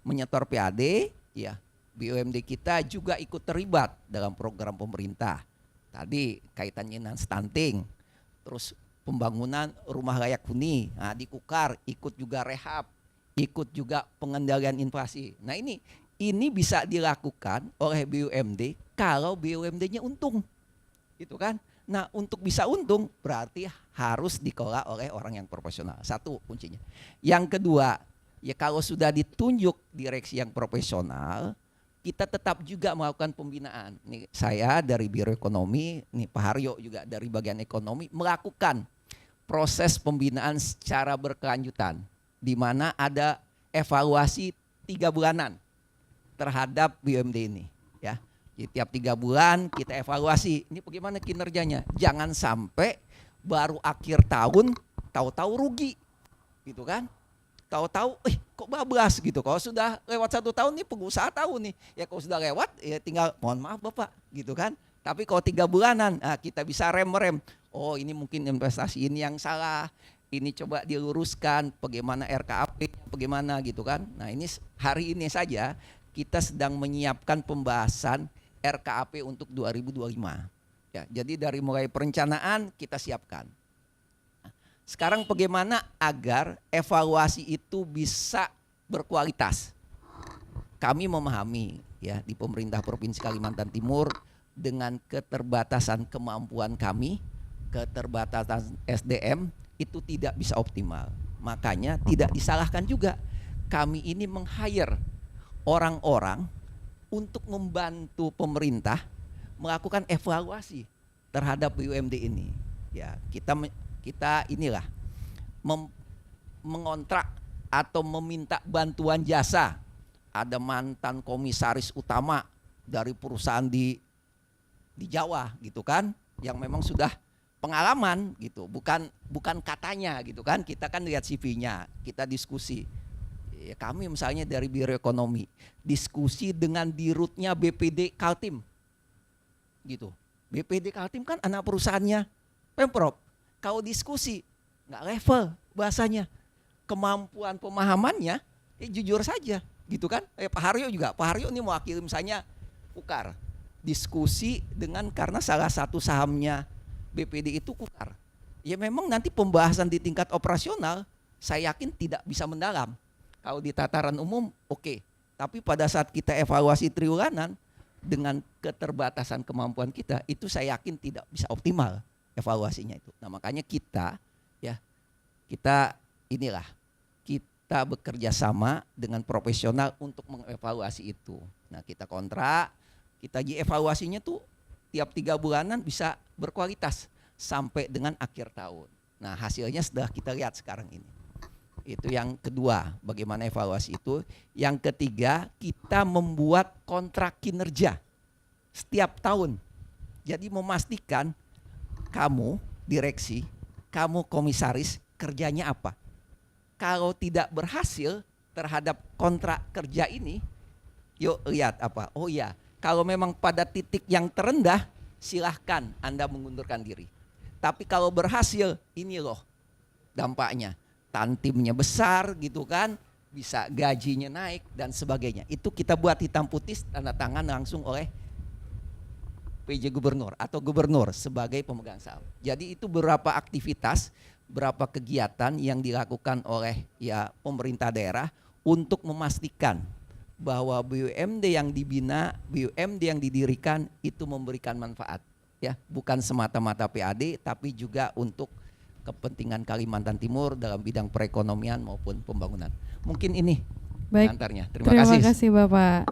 menyetor PAD, ya BUMD kita juga ikut terlibat dalam program pemerintah. Tadi kaitannya dengan stunting, terus pembangunan rumah layak huni, nah, di Kukar ikut juga rehab, ikut juga pengendalian inflasi. Nah, ini bisa dilakukan oleh BUMD kalau BUMD-nya untung, gitu kan? Nah, untuk bisa untung berarti harus dikelola oleh orang yang profesional. Satu kuncinya. Yang kedua, ya kalau sudah ditunjuk direksi yang profesional, kita tetap juga melakukan pembinaan. Nih, saya dari Biro Ekonomi, nih Pak Haryo juga dari bagian ekonomi melakukan proses pembinaan secara berkelanjutan, di mana ada evaluasi 3 bulanan terhadap BUMD ini. Ya, jadi tiap 3 bulan kita evaluasi. Ini bagaimana kinerjanya? Jangan sampai baru akhir tahun tahu-tahu rugi, gitu kan? Tahu-tahu, kok bablas gitu. Kalau sudah lewat 1 tahun nih pengusaha tahu nih. Ya kalau sudah lewat ya tinggal mohon maaf Bapak gitu kan. Tapi kalau 3 bulanan kita bisa rem. Oh ini mungkin investasi ini yang salah. Ini coba diluruskan bagaimana RKAP, bagaimana gitu kan. Nah ini hari ini saja kita sedang menyiapkan pembahasan RKAP untuk 2025. Ya, jadi dari mulai perencanaan kita siapkan. Sekarang bagaimana agar evaluasi itu bisa berkualitas? Kami memahami ya di pemerintah Provinsi Kalimantan Timur dengan keterbatasan kemampuan kami, keterbatasan SDM itu tidak bisa optimal. Makanya tidak disalahkan juga kami ini meng-hire orang-orang untuk membantu pemerintah melakukan evaluasi terhadap BUMD ini. Ya, kita inilah mengontrak atau meminta bantuan jasa. Ada mantan komisaris utama dari perusahaan di Jawa gitu kan, yang memang sudah pengalaman gitu, bukan katanya gitu kan. Kita kan lihat CV-nya, kita diskusi. Ya, kami misalnya dari Biro Ekonomi diskusi dengan dirutnya BPD Kaltim. Gitu. BPD Kaltim kan anak perusahaannya Pemprov. Kalau diskusi nggak level bahasanya, kemampuan pemahamannya jujur saja gitu kan. Pak Haryo juga, Pak Haryo ini mewakili misalnya Kukar, diskusi dengan karena salah satu sahamnya BPD itu Kukar. Ya memang nanti pembahasan di tingkat operasional saya yakin tidak bisa mendalam. Kalau di tataran umum oke. Tapi pada saat kita evaluasi triwulan dengan keterbatasan kemampuan kita, itu saya yakin tidak bisa optimal evaluasinya itu. Nah makanya kita bekerja sama dengan profesional untuk mengevaluasi itu. Nah kita kontrak, kita evaluasinya tuh tiap 3 bulanan bisa berkualitas sampai dengan akhir tahun. Nah hasilnya sudah kita lihat sekarang ini. Itu yang kedua, bagaimana evaluasi itu. Yang ketiga, kita membuat kontrak kinerja setiap tahun. Jadi memastikan kamu direksi, kamu komisaris kerjanya apa. Kalau tidak berhasil terhadap kontrak kerja ini, yuk lihat apa. Oh ya, kalau memang pada titik yang terendah, silahkan Anda mengundurkan diri. Tapi kalau berhasil, ini loh dampaknya. Tantimnya besar gitu kan, bisa gajinya naik dan sebagainya. Itu kita buat hitam putih, tanda tangan langsung oleh PJ Gubernur atau Gubernur sebagai pemegang saham. Jadi itu beberapa aktivitas, beberapa kegiatan yang dilakukan oleh pemerintah daerah untuk memastikan bahwa BUMD yang dibina, BUMD yang didirikan itu memberikan manfaat. Bukan semata-mata PAD, tapi juga untuk kepentingan Kalimantan Timur dalam bidang perekonomian maupun pembangunan. Mungkin ini antarnya. Terima kasih Bapak.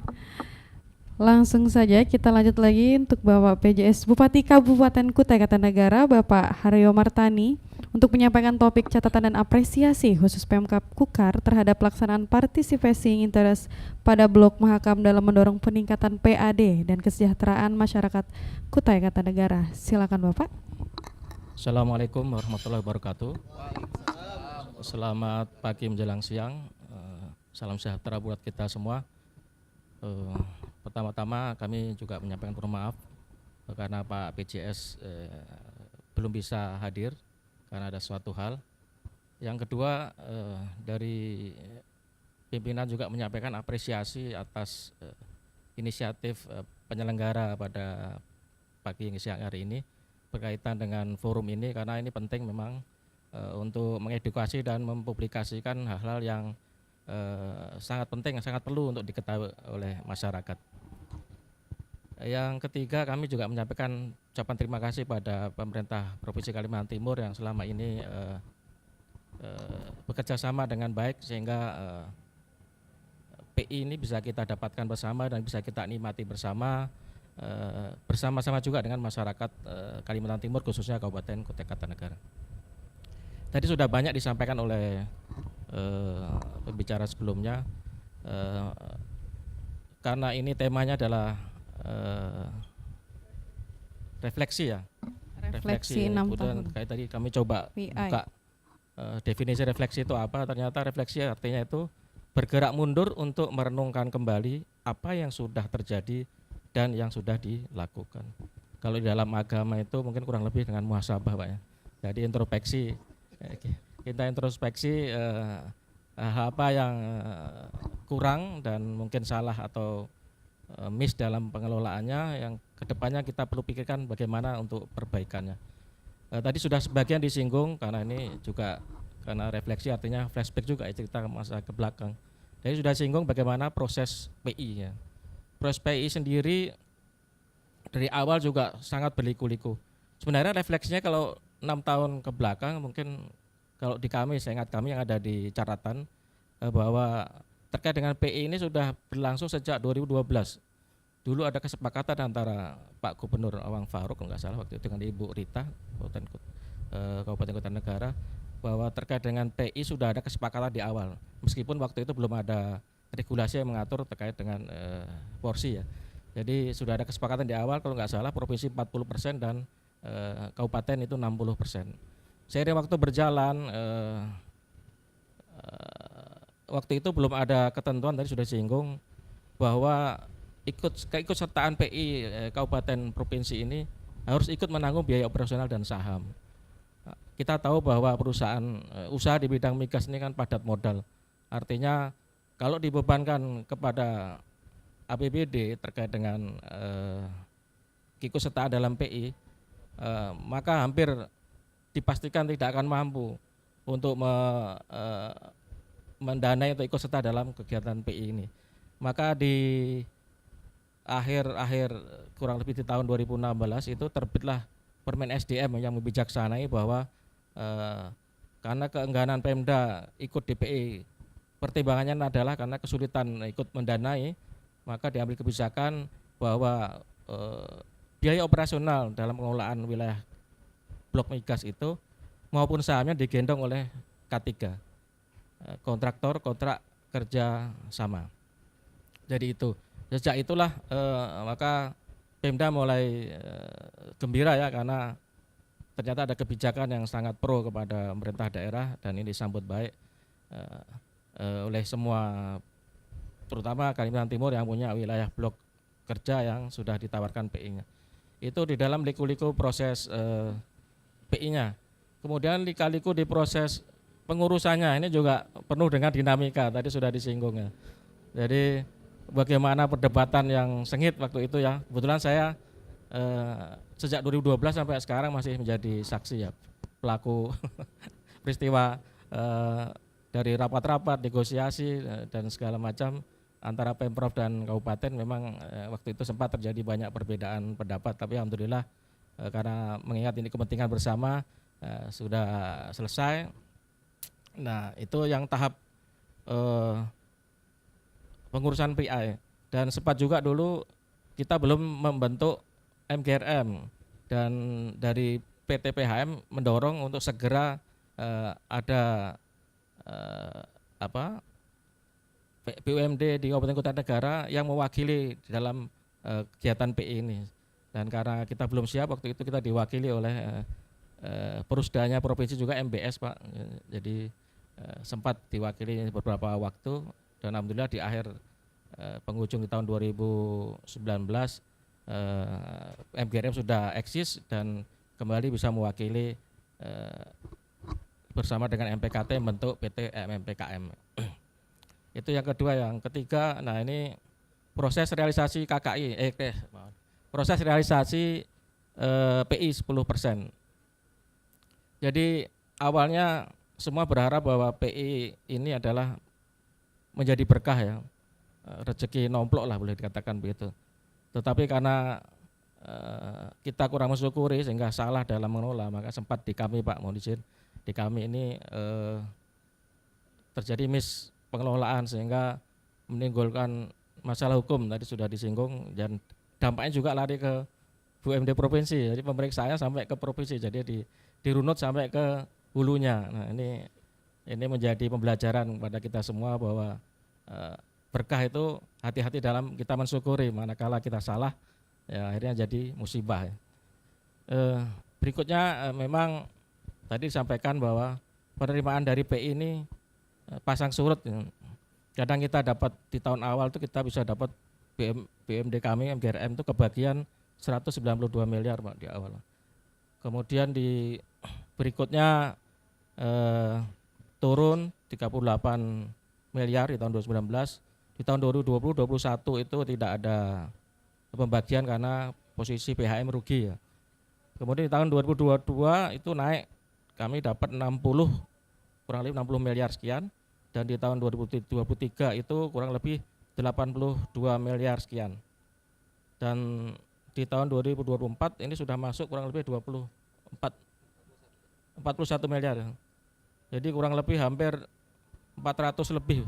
Langsung saja kita lanjut lagi untuk Bapak PJS Bupati Kabupaten Kutai Kartanegara, Bapak Haryo Martani, untuk menyampaikan topik catatan dan apresiasi khusus Pemkab Kukar terhadap pelaksanaan participation interest pada Blok Mahakam dalam mendorong peningkatan PAD dan kesejahteraan masyarakat Kutai Kartanegara. Silakan Bapak. Assalamualaikum warahmatullahi wabarakatuh. Selamat pagi menjelang siang. Salam sejahtera buat kita semua. Pertama-tama kami juga menyampaikan permohonan maaf karena Pak PJS belum bisa hadir karena ada suatu hal. Yang kedua, dari pimpinan juga menyampaikan apresiasi atas inisiatif penyelenggara pada pagi siang hari ini berkaitan dengan forum ini, karena ini penting memang untuk mengedukasi dan mempublikasikan hal-hal yang sangat penting, sangat perlu untuk diketahui oleh masyarakat. Yang ketiga, kami juga menyampaikan ucapan terima kasih pada pemerintah Provinsi Kalimantan Timur yang selama ini bekerja sama dengan baik sehingga PI ini bisa kita dapatkan bersama dan bisa kita nikmati bersama, bersama-sama juga dengan masyarakat Kalimantan Timur, khususnya Kabupaten Kutai Kartanegara. Tadi sudah banyak disampaikan oleh pembicara sebelumnya, karena ini temanya adalah refleksi ya. Refleksi 6 tahun. Kayak tadi kami coba buka definisi refleksi itu apa. Ternyata refleksi artinya itu bergerak mundur untuk merenungkan kembali apa yang sudah terjadi dan yang sudah dilakukan. Kalau di dalam agama itu mungkin kurang lebih dengan muhasabah Pak ya. Jadi introspeksi, kita introspeksi apa yang kurang dan mungkin salah atau miss dalam pengelolaannya, yang kedepannya kita perlu pikirkan bagaimana untuk perbaikannya. Tadi sudah sebagian disinggung, karena ini juga karena refleksi artinya flashback juga ya, cerita masa ke belakang. Jadi sudah singgung bagaimana proses PI ya. Proses PI sendiri dari awal juga sangat berliku-liku. Sebenarnya refleksinya kalau 6 tahun ke belakang, mungkin kalau di kami, saya ingat kami yang ada di catatan bahwa terkait dengan PI ini sudah berlangsung sejak 2012. Dulu ada kesepakatan antara Pak Gubernur Awang Faruk kalau nggak salah waktu itu dengan Ibu Rita Kabupaten Kartanegara, bahwa terkait dengan PI sudah ada kesepakatan di awal. Meskipun waktu itu belum ada regulasi yang mengatur terkait dengan porsi ya. Jadi sudah ada kesepakatan di awal, kalau nggak salah provinsi 40% dan kabupaten itu 60%. Seiring waktu berjalan, waktu itu belum ada ketentuan, tadi sudah disinggung bahwa keikutsertaan PI kabupaten provinsi ini harus ikut menanggung biaya operasional dan saham. Kita tahu bahwa perusahaan usaha di bidang migas ini kan padat modal. Artinya kalau dibebankan kepada APBD terkait dengan keikutsertaan dalam PI, maka hampir dipastikan tidak akan mampu untuk mendanai atau ikut serta dalam kegiatan PI ini. Maka di akhir kurang lebih di tahun 2016 itu terbitlah Permen SDM yang membijaksanai bahwa karena keengganan Pemda ikut DPI, pertimbangannya adalah karena kesulitan ikut mendanai, maka diambil kebijakan bahwa biaya operasional dalam pengelolaan wilayah blok migas itu maupun sahamnya digendong oleh K3, kontraktor kontrak kerja sama. Jadi itu sejak itulah maka Pemda mulai gembira ya, karena ternyata ada kebijakan yang sangat pro kepada pemerintah daerah dan ini disambut baik oleh semua, terutama Kalimantan Timur yang punya wilayah blok kerja yang sudah ditawarkan PI-nya. Itu di dalam liku-liku proses PI-nya. Kemudian lika-liku di proses pengurusannya ini juga penuh dengan dinamika, tadi sudah disinggung ya. Jadi bagaimana perdebatan yang sengit waktu itu ya. Kebetulan saya sejak 2012 sampai sekarang masih menjadi saksi ya, pelaku peristiwa dari rapat-rapat, negosiasi dan segala macam antara Pemprov dan kabupaten. Memang waktu itu sempat terjadi banyak perbedaan pendapat, tapi alhamdulillah karena mengingat ini kepentingan bersama sudah selesai. Nah, itu yang tahap pengurusan PI. Dan sempat juga dulu kita belum membentuk MGRM, dan dari PT PHM mendorong untuk segera ada BUMD di Kabupaten Kota Negara yang mewakili di dalam kegiatan PI ini. Dan karena kita belum siap, waktu itu kita diwakili oleh Perusdanya provinsi juga MBS Pak. Jadi sempat diwakili beberapa waktu, dan alhamdulillah di akhir penghujung di tahun 2019 MGRM sudah eksis dan kembali bisa mewakili bersama dengan MPKT membentuk PT MMPKM. Itu yang kedua. Yang ketiga, nah ini proses realisasi KKI, proses realisasi PI 10%. Jadi awalnya semua berharap bahwa PI ini adalah menjadi berkah ya, rezeki nomplok lah boleh dikatakan begitu. Tetapi karena kita kurang mensyukuri sehingga salah dalam mengelola, maka sempat di kami Pak, mohon izin, di kami ini terjadi miss pengelolaan sehingga menimbulkan masalah hukum, tadi sudah disinggung, dan dampaknya juga lari ke BUMD provinsi. Jadi pemeriksaannya sampai ke provinsi, jadi dirunut sampai ke hulunya. Nah, ini menjadi pembelajaran kepada kita semua bahwa berkah itu hati-hati dalam kita mensyukuri, manakala kita salah ya akhirnya jadi musibah ya. Berikutnya memang tadi disampaikan bahwa penerimaan dari PI ini pasang surut ya. Kadang kita dapat di tahun awal itu kita bisa dapat BUMD kami MGRM itu kebagian 192 miliar Pak di awal. Kemudian di berikutnya turun 38 miliar di tahun 2019. Di tahun 2020-2021 itu tidak ada pembagian karena posisi PHM rugi ya. Kemudian di tahun 2022 itu naik, kami dapat kurang lebih 60 miliar sekian, dan di tahun 2023 itu kurang lebih 82 miliar sekian. Dan di tahun 2024 ini sudah masuk kurang lebih 41 miliar. Jadi kurang lebih hampir 400 lebih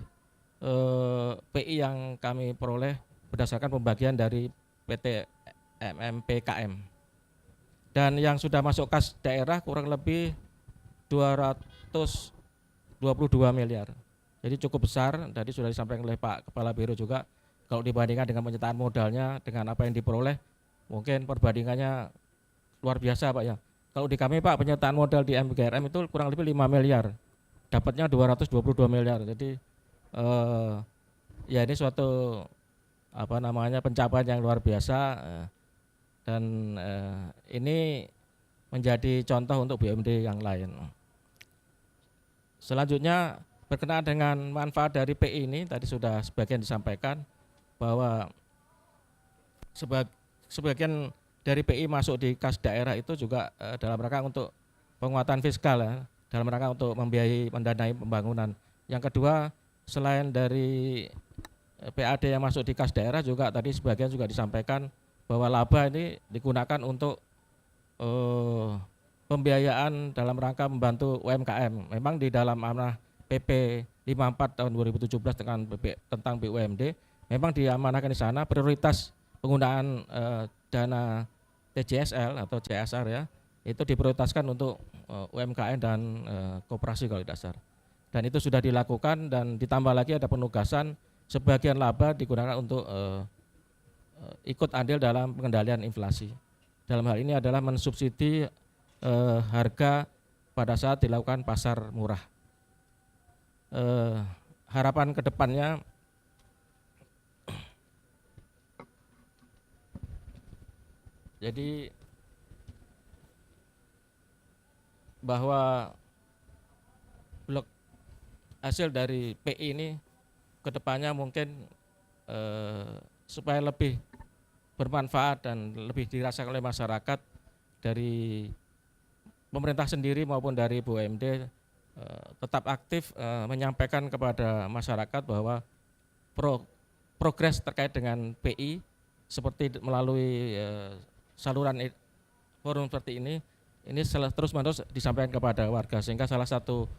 PI yang kami peroleh berdasarkan pembagian dari PT MMPKM. Dan yang sudah masuk kas daerah kurang lebih 222 miliar. Jadi cukup besar, tadi sudah disampaikan oleh Pak Kepala Biro juga, kalau dibandingkan dengan penyertaan modalnya dengan apa yang diperoleh, mungkin perbandingannya luar biasa Pak ya. Kalau di kami Pak, penyertaan modal di MGRM itu kurang lebih 5 miliar, dapatnya 222 miliar. Jadi ya ini suatu pencapaian yang luar biasa, dan ini menjadi contoh untuk BUMD yang lain. Selanjutnya berkenaan dengan manfaat dari PI ini, tadi sudah sebagian disampaikan bahwa sebagian dari PI masuk di kas daerah itu juga dalam rangka untuk penguatan fiskal ya, dalam rangka untuk membiayai mendanai pembangunan. Yang kedua, selain dari PAD yang masuk di kas daerah juga tadi sebagian juga disampaikan bahwa laba ini digunakan untuk pembiayaan dalam rangka membantu UMKM. Memang di dalam amanah PP 54 tahun 2017 tentang BUMD memang diamanahkan di sana prioritas penggunaan dana TJSL atau CSR ya, itu diprioritaskan untuk UMKM dan koperasi kalau tidak salah. Dan itu sudah dilakukan dan ditambah lagi ada penugasan sebagian laba digunakan untuk ikut andil dalam pengendalian inflasi. Dalam hal ini adalah mensubsidi harga pada saat dilakukan pasar murah. Harapan kedepannya jadi bahwa blok hasil dari PI ini kedepannya mungkin supaya lebih bermanfaat dan lebih dirasakan oleh masyarakat dari pemerintah sendiri maupun dari BUMD tetap aktif menyampaikan kepada masyarakat bahwa progres terkait dengan PI seperti melalui saluran forum seperti ini terus-menerus disampaikan kepada warga, sehingga salah satu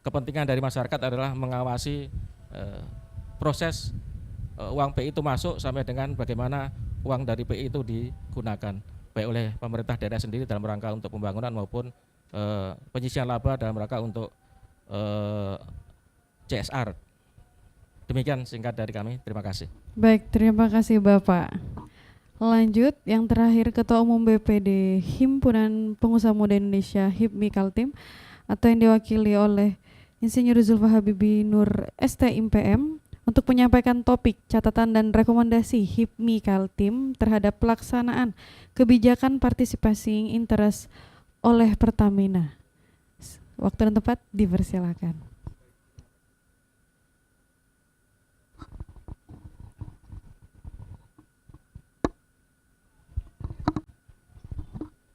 kepentingan dari masyarakat adalah mengawasi proses uang PI itu masuk sampai dengan bagaimana uang dari PI itu digunakan baik oleh pemerintah daerah sendiri dalam rangka untuk pembangunan maupun penyisian laba dalam rangka untuk CSR. Demikian singkat dari kami, terima kasih. Baik, terima kasih Bapak. Lanjut, yang terakhir Ketua Umum BPD Himpunan Pengusaha Muda Indonesia HIPMI Kaltim atau yang diwakili oleh Insinyur Zulfa Habibi Nur STMPM untuk menyampaikan topik catatan dan rekomendasi HIPMI Kaltim terhadap pelaksanaan kebijakan partisipasi interest oleh Pertamina. Waktu dan tempat dipersilakan.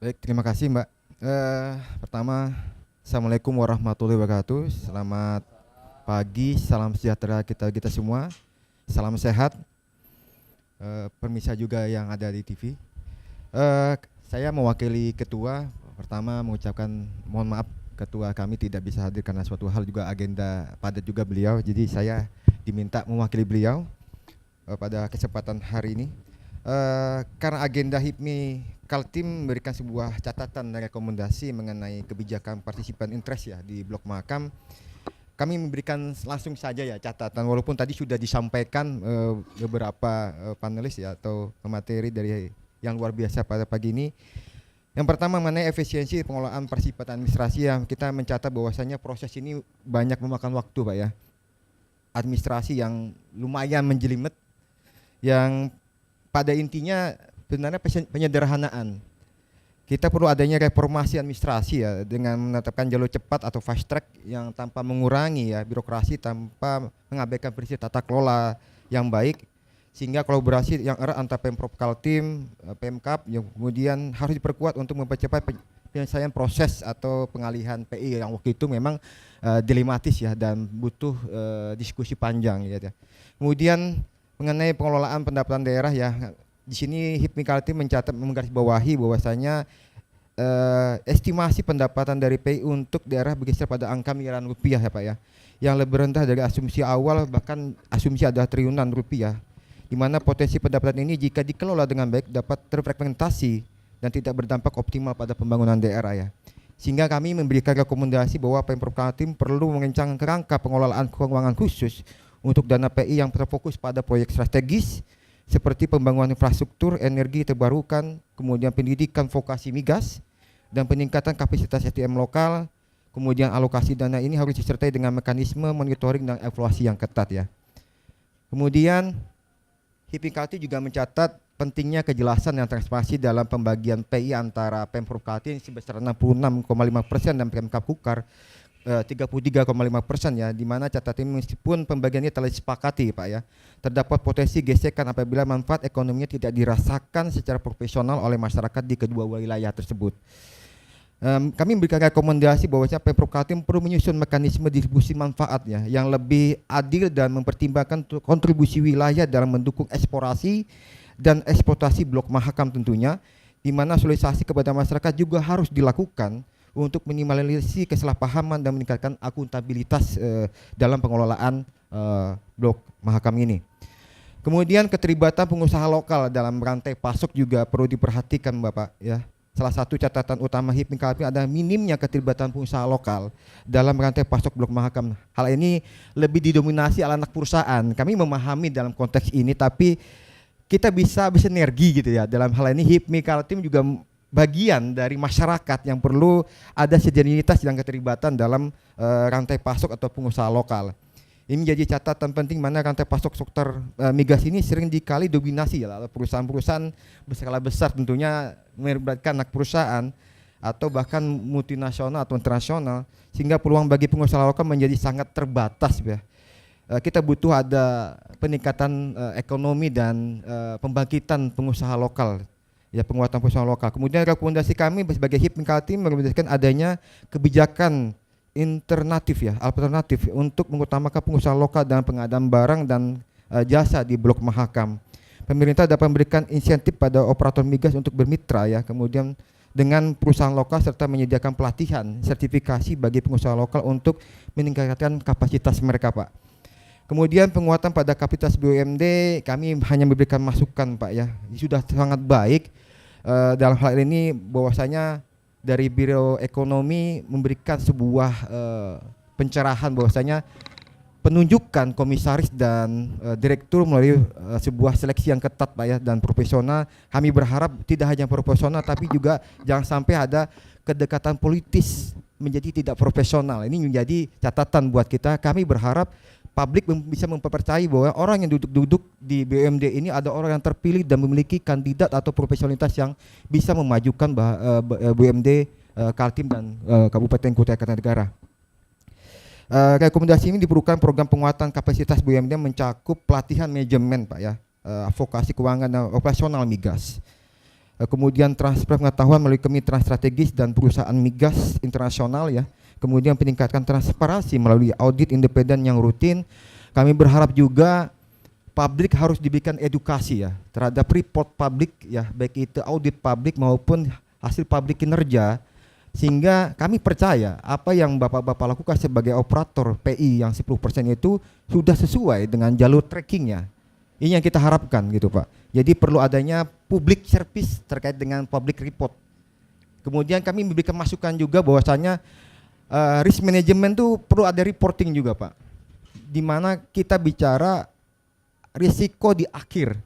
Baik, terima kasih Mbak. Pertama, Assalamualaikum warahmatullahi wabarakatuh. Selamat pagi, salam sejahtera kita semua. Salam sehat. Pemirsa juga yang ada di TV. Saya mewakili ketua. Pertama mengucapkan mohon maaf ketua kami tidak bisa hadir karena suatu hal juga agenda padat juga beliau. Jadi saya diminta mewakili beliau pada kesempatan hari ini. Karena agenda HIPMI Kaltim memberikan sebuah catatan dan rekomendasi mengenai kebijakan partisipan interest ya di Blok Mahakam. Kami memberikan langsung saja ya catatan, walaupun tadi sudah disampaikan beberapa panelis ya atau pemateri dari yang luar biasa pada pagi ini. Yang pertama mengenai efisiensi pengelolaan partisipan administrasi ya, kita mencatat bahwasanya proses ini banyak memakan waktu Pak ya. Administrasi yang lumayan menjelimet, yang pada intinya sebenarnya penyederhanaan. Kita perlu adanya reformasi administrasi ya dengan menetapkan jalur cepat atau fast track yang tanpa mengurangi ya birokrasi, tanpa mengabaikan prinsip tata kelola yang baik, sehingga kolaborasi yang erat antara Pemprov Kaltim, Pemkap yang kemudian harus diperkuat untuk mempercepat penyelesaian proses atau pengalihan PI yang waktu itu memang dilematis ya dan butuh diskusi panjang ya. Kemudian mengenai pengelolaan pendapatan daerah ya, di sini HIPMI Kaltim mencatat menggarisbawahi bahwasanya estimasi pendapatan dari PI untuk daerah berkisar pada angka miliaran rupiah ya Pak ya, yang lebih rendah dari asumsi awal, bahkan asumsi ada triliunan rupiah, di mana potensi pendapatan ini jika dikelola dengan baik dapat terfragmentasi dan tidak berdampak optimal pada pembangunan daerah ya. Sehingga kami memberikan rekomendasi bahwa Pemprov Kaltim perlu mengencangkan kerangka pengelolaan keuangan khusus untuk dana PI yang terfokus pada proyek strategis seperti pembangunan infrastruktur, energi terbarukan, kemudian pendidikan vokasi migas, dan peningkatan kapasitas SDM lokal. Kemudian alokasi dana ini harus disertai dengan mekanisme monitoring dan evaluasi yang ketat ya. Kemudian HIPMI Kaltim juga mencatat pentingnya kejelasan dan transparansi dalam pembagian PI antara Pemprov Kaltim sebesar 66,5% dan Pemkab Kukar 33,5% ya, di mana catatan meskipun pembagiannya telah disepakati Pak ya, terdapat potensi gesekan apabila manfaat ekonominya tidak dirasakan secara profesional oleh masyarakat di kedua wilayah tersebut. Kami memberikan rekomendasi bahwasanya Pemprov Kaltim perlu menyusun mekanisme distribusi manfaat ya yang lebih adil dan mempertimbangkan kontribusi wilayah dalam mendukung eksplorasi dan eksploitasi Blok Mahakam tentunya, di mana sosialisasi kepada masyarakat juga harus dilakukan untuk minimalisasi kesalahpahaman dan meningkatkan akuntabilitas dalam pengelolaan Blok Mahakam ini. Kemudian keterlibatan pengusaha lokal dalam rantai pasok juga perlu diperhatikan Bapak ya. Salah satu catatan utama HIPMI Kaltim adalah minimnya keterlibatan pengusaha lokal dalam rantai pasok Blok Mahakam. Hal ini lebih didominasi oleh anak perusahaan. Kami memahami dalam konteks ini, tapi kita bisa bersinergi gitu ya. Dalam hal ini HIPMI Kaltim juga bagian dari masyarakat yang perlu ada sinergitas dan keterlibatan dalam rantai pasok atau pengusaha lokal. Ini menjadi catatan penting mana rantai pasok sektor migas ini sering dikali dominasi ya, perusahaan-perusahaan berskala besar tentunya melibatkan anak perusahaan atau bahkan multinasional atau internasional, sehingga peluang bagi pengusaha lokal menjadi sangat terbatas ya. Kita butuh ada peningkatan ekonomi dan pembangkitan pengusaha lokal ya, penguatan pengusaha lokal. Kemudian rekomendasi kami sebagai HIPMI Kaltim merekomendasikan adanya kebijakan alternatif untuk mengutamakan pengusaha lokal dalam pengadaan barang dan jasa di Blok Mahakam. Pemerintah dapat memberikan insentif pada operator migas untuk bermitra ya, kemudian dengan perusahaan lokal serta menyediakan pelatihan sertifikasi bagi pengusaha lokal untuk meningkatkan kapasitas mereka Pak. Kemudian penguatan pada kapasitas BUMD kami hanya memberikan masukan Pak ya, sudah sangat baik. Dalam hal ini bahwasanya dari Biro Ekonomi memberikan sebuah pencerahan bahwasanya penunjukan komisaris dan direktur melalui sebuah seleksi yang ketat Pak ya dan profesional. Kami berharap tidak hanya profesional tapi juga jangan sampai ada kedekatan politis menjadi tidak profesional. Ini menjadi catatan buat kita. Kami berharap publik bisa mempercayai bahwa orang yang duduk-duduk di BUMD ini ada orang yang terpilih dan memiliki kandidat atau profesionalitas yang bisa memajukan BUMD Kaltim dan Kabupaten Kutai Kartanegara. Rekomendasi ini diperlukan program penguatan kapasitas BUMD mencakup pelatihan manajemen Pak ya, advokasi keuangan dan operasional migas. Kemudian transfer pengetahuan melalui kemitraan strategis dan perusahaan migas internasional ya. Kemudian peningkatkan transparansi melalui audit independen yang rutin. Kami berharap juga publik harus diberikan edukasi ya terhadap report publik ya, baik itu audit publik maupun hasil publik kinerja, sehingga kami percaya apa yang Bapak-bapak lakukan sebagai operator PI yang 10% itu sudah sesuai dengan jalur trackingnya. Ini yang kita harapkan gitu Pak. Jadi perlu adanya public service terkait dengan public report. Kemudian kami memberikan masukan juga bahwasanya risk management itu perlu ada reporting juga Pak, di mana kita bicara risiko di akhir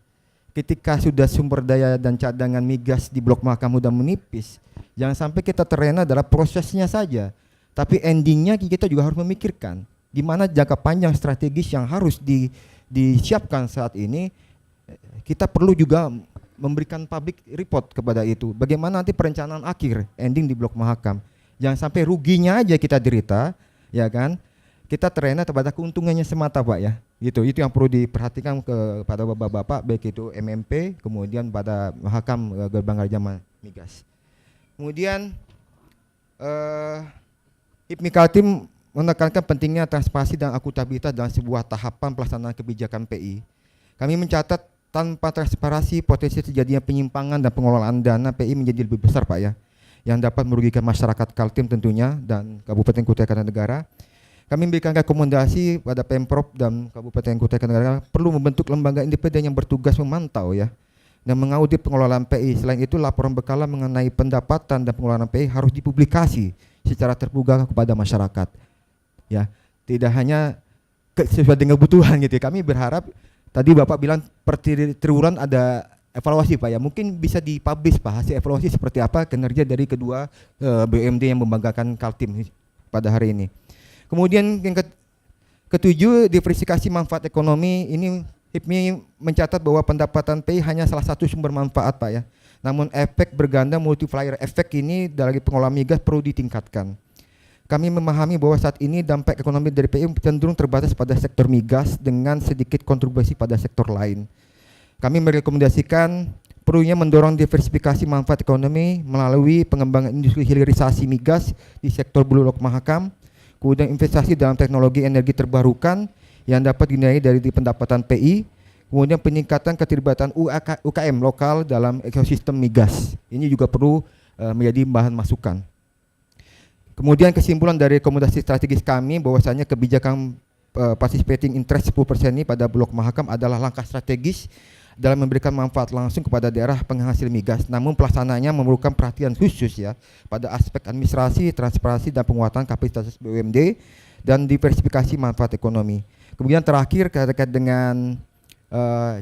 ketika sudah sumber daya dan cadangan migas di Blok Mahakam sudah menipis. Jangan sampai kita terlena dalam prosesnya saja, tapi endingnya kita juga harus memikirkan di mana jangka panjang strategis yang harus disiapkan saat ini. Kita perlu juga memberikan public report kepada itu, bagaimana nanti perencanaan akhir ending di Blok Mahakam. Jangan sampai ruginya aja kita derita, ya kan? Kita terlena pada keuntungannya semata Pak ya. Gitu. Itu yang perlu diperhatikan kepada bapak-bapak baik itu MMP, kemudian pada Mahakam Gerbang Raja Migas. Kemudian HIPMI Kaltim menekankan pentingnya transparansi dan akuntabilitas dalam sebuah tahapan pelaksanaan kebijakan PI. Kami mencatat tanpa transparansi potensi terjadinya penyimpangan dan pengelolaan dana PI menjadi lebih besar Pak ya, yang dapat merugikan masyarakat Kaltim tentunya dan Kabupaten Kutai Kartanegara. Kami memberikan rekomendasi pada Pemprov dan Kabupaten Kutai Kartanegara perlu membentuk lembaga independen yang bertugas memantau ya dan mengaudit pengelolaan PI. Selain itu laporan berkala mengenai pendapatan dan pengelolaan PI harus dipublikasi secara terbuka kepada masyarakat. Ya, tidak hanya sesuai dengan kebutuhan gitu. Kami berharap tadi Bapak bilang per triwulan ada evaluasi Pak ya, mungkin bisa dipublish Pak hasil evaluasi seperti apa kinerja dari kedua BUMD yang membanggakan Kaltim pada hari ini. Kemudian yang ketujuh, diversifikasi manfaat ekonomi. Ini HIPMI mencatat bahwa pendapatan PI hanya salah satu sumber manfaat Pak ya, namun efek berganda multiplier efek ini dari pengelolaan migas perlu ditingkatkan. Kami memahami bahwa saat ini dampak ekonomi dari PI cenderung terbatas pada sektor migas dengan sedikit kontribusi pada sektor lain. Kami merekomendasikan perlunya mendorong diversifikasi manfaat ekonomi melalui pengembangan industri hilirisasi migas di sektor Bulog Mahakam, kemudian investasi dalam teknologi energi terbarukan yang dapat dinilai dari pendapatan PI, kemudian peningkatan keterlibatan UKM lokal dalam ekosistem migas. Ini juga perlu menjadi bahan masukan. Kemudian kesimpulan dari rekomendasi strategis kami bahwasanya kebijakan participating interest 10% ini pada Bulog Mahakam adalah langkah strategis dalam memberikan manfaat langsung kepada daerah penghasil migas. Namun pelaksanaannya memerlukan perhatian khusus ya pada aspek administrasi, transparansi dan penguatan kapasitas BUMD dan diversifikasi manfaat ekonomi. Kemudian terakhir terkait dengan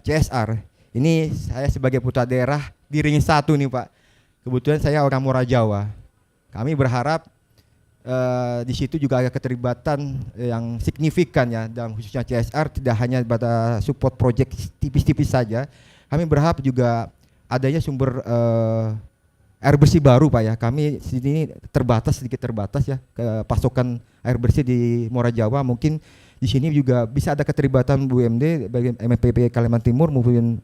CSR. Ini saya sebagai putra daerah di Ring 1 nih Pak. Kebetulan saya orang Muara Jawa. Kami berharap di situ juga ada keterlibatan yang signifikan ya dalam khususnya CSR, tidak hanya pada support project tipis-tipis saja. Kami berharap juga adanya sumber air bersih baru Pak ya. Kami sini sedikit terbatas ya ke pasokan air bersih di Muara Jawa. Mungkin di sini juga bisa ada keterlibatan BUMD bagi MPP Kalimantan Timur maupun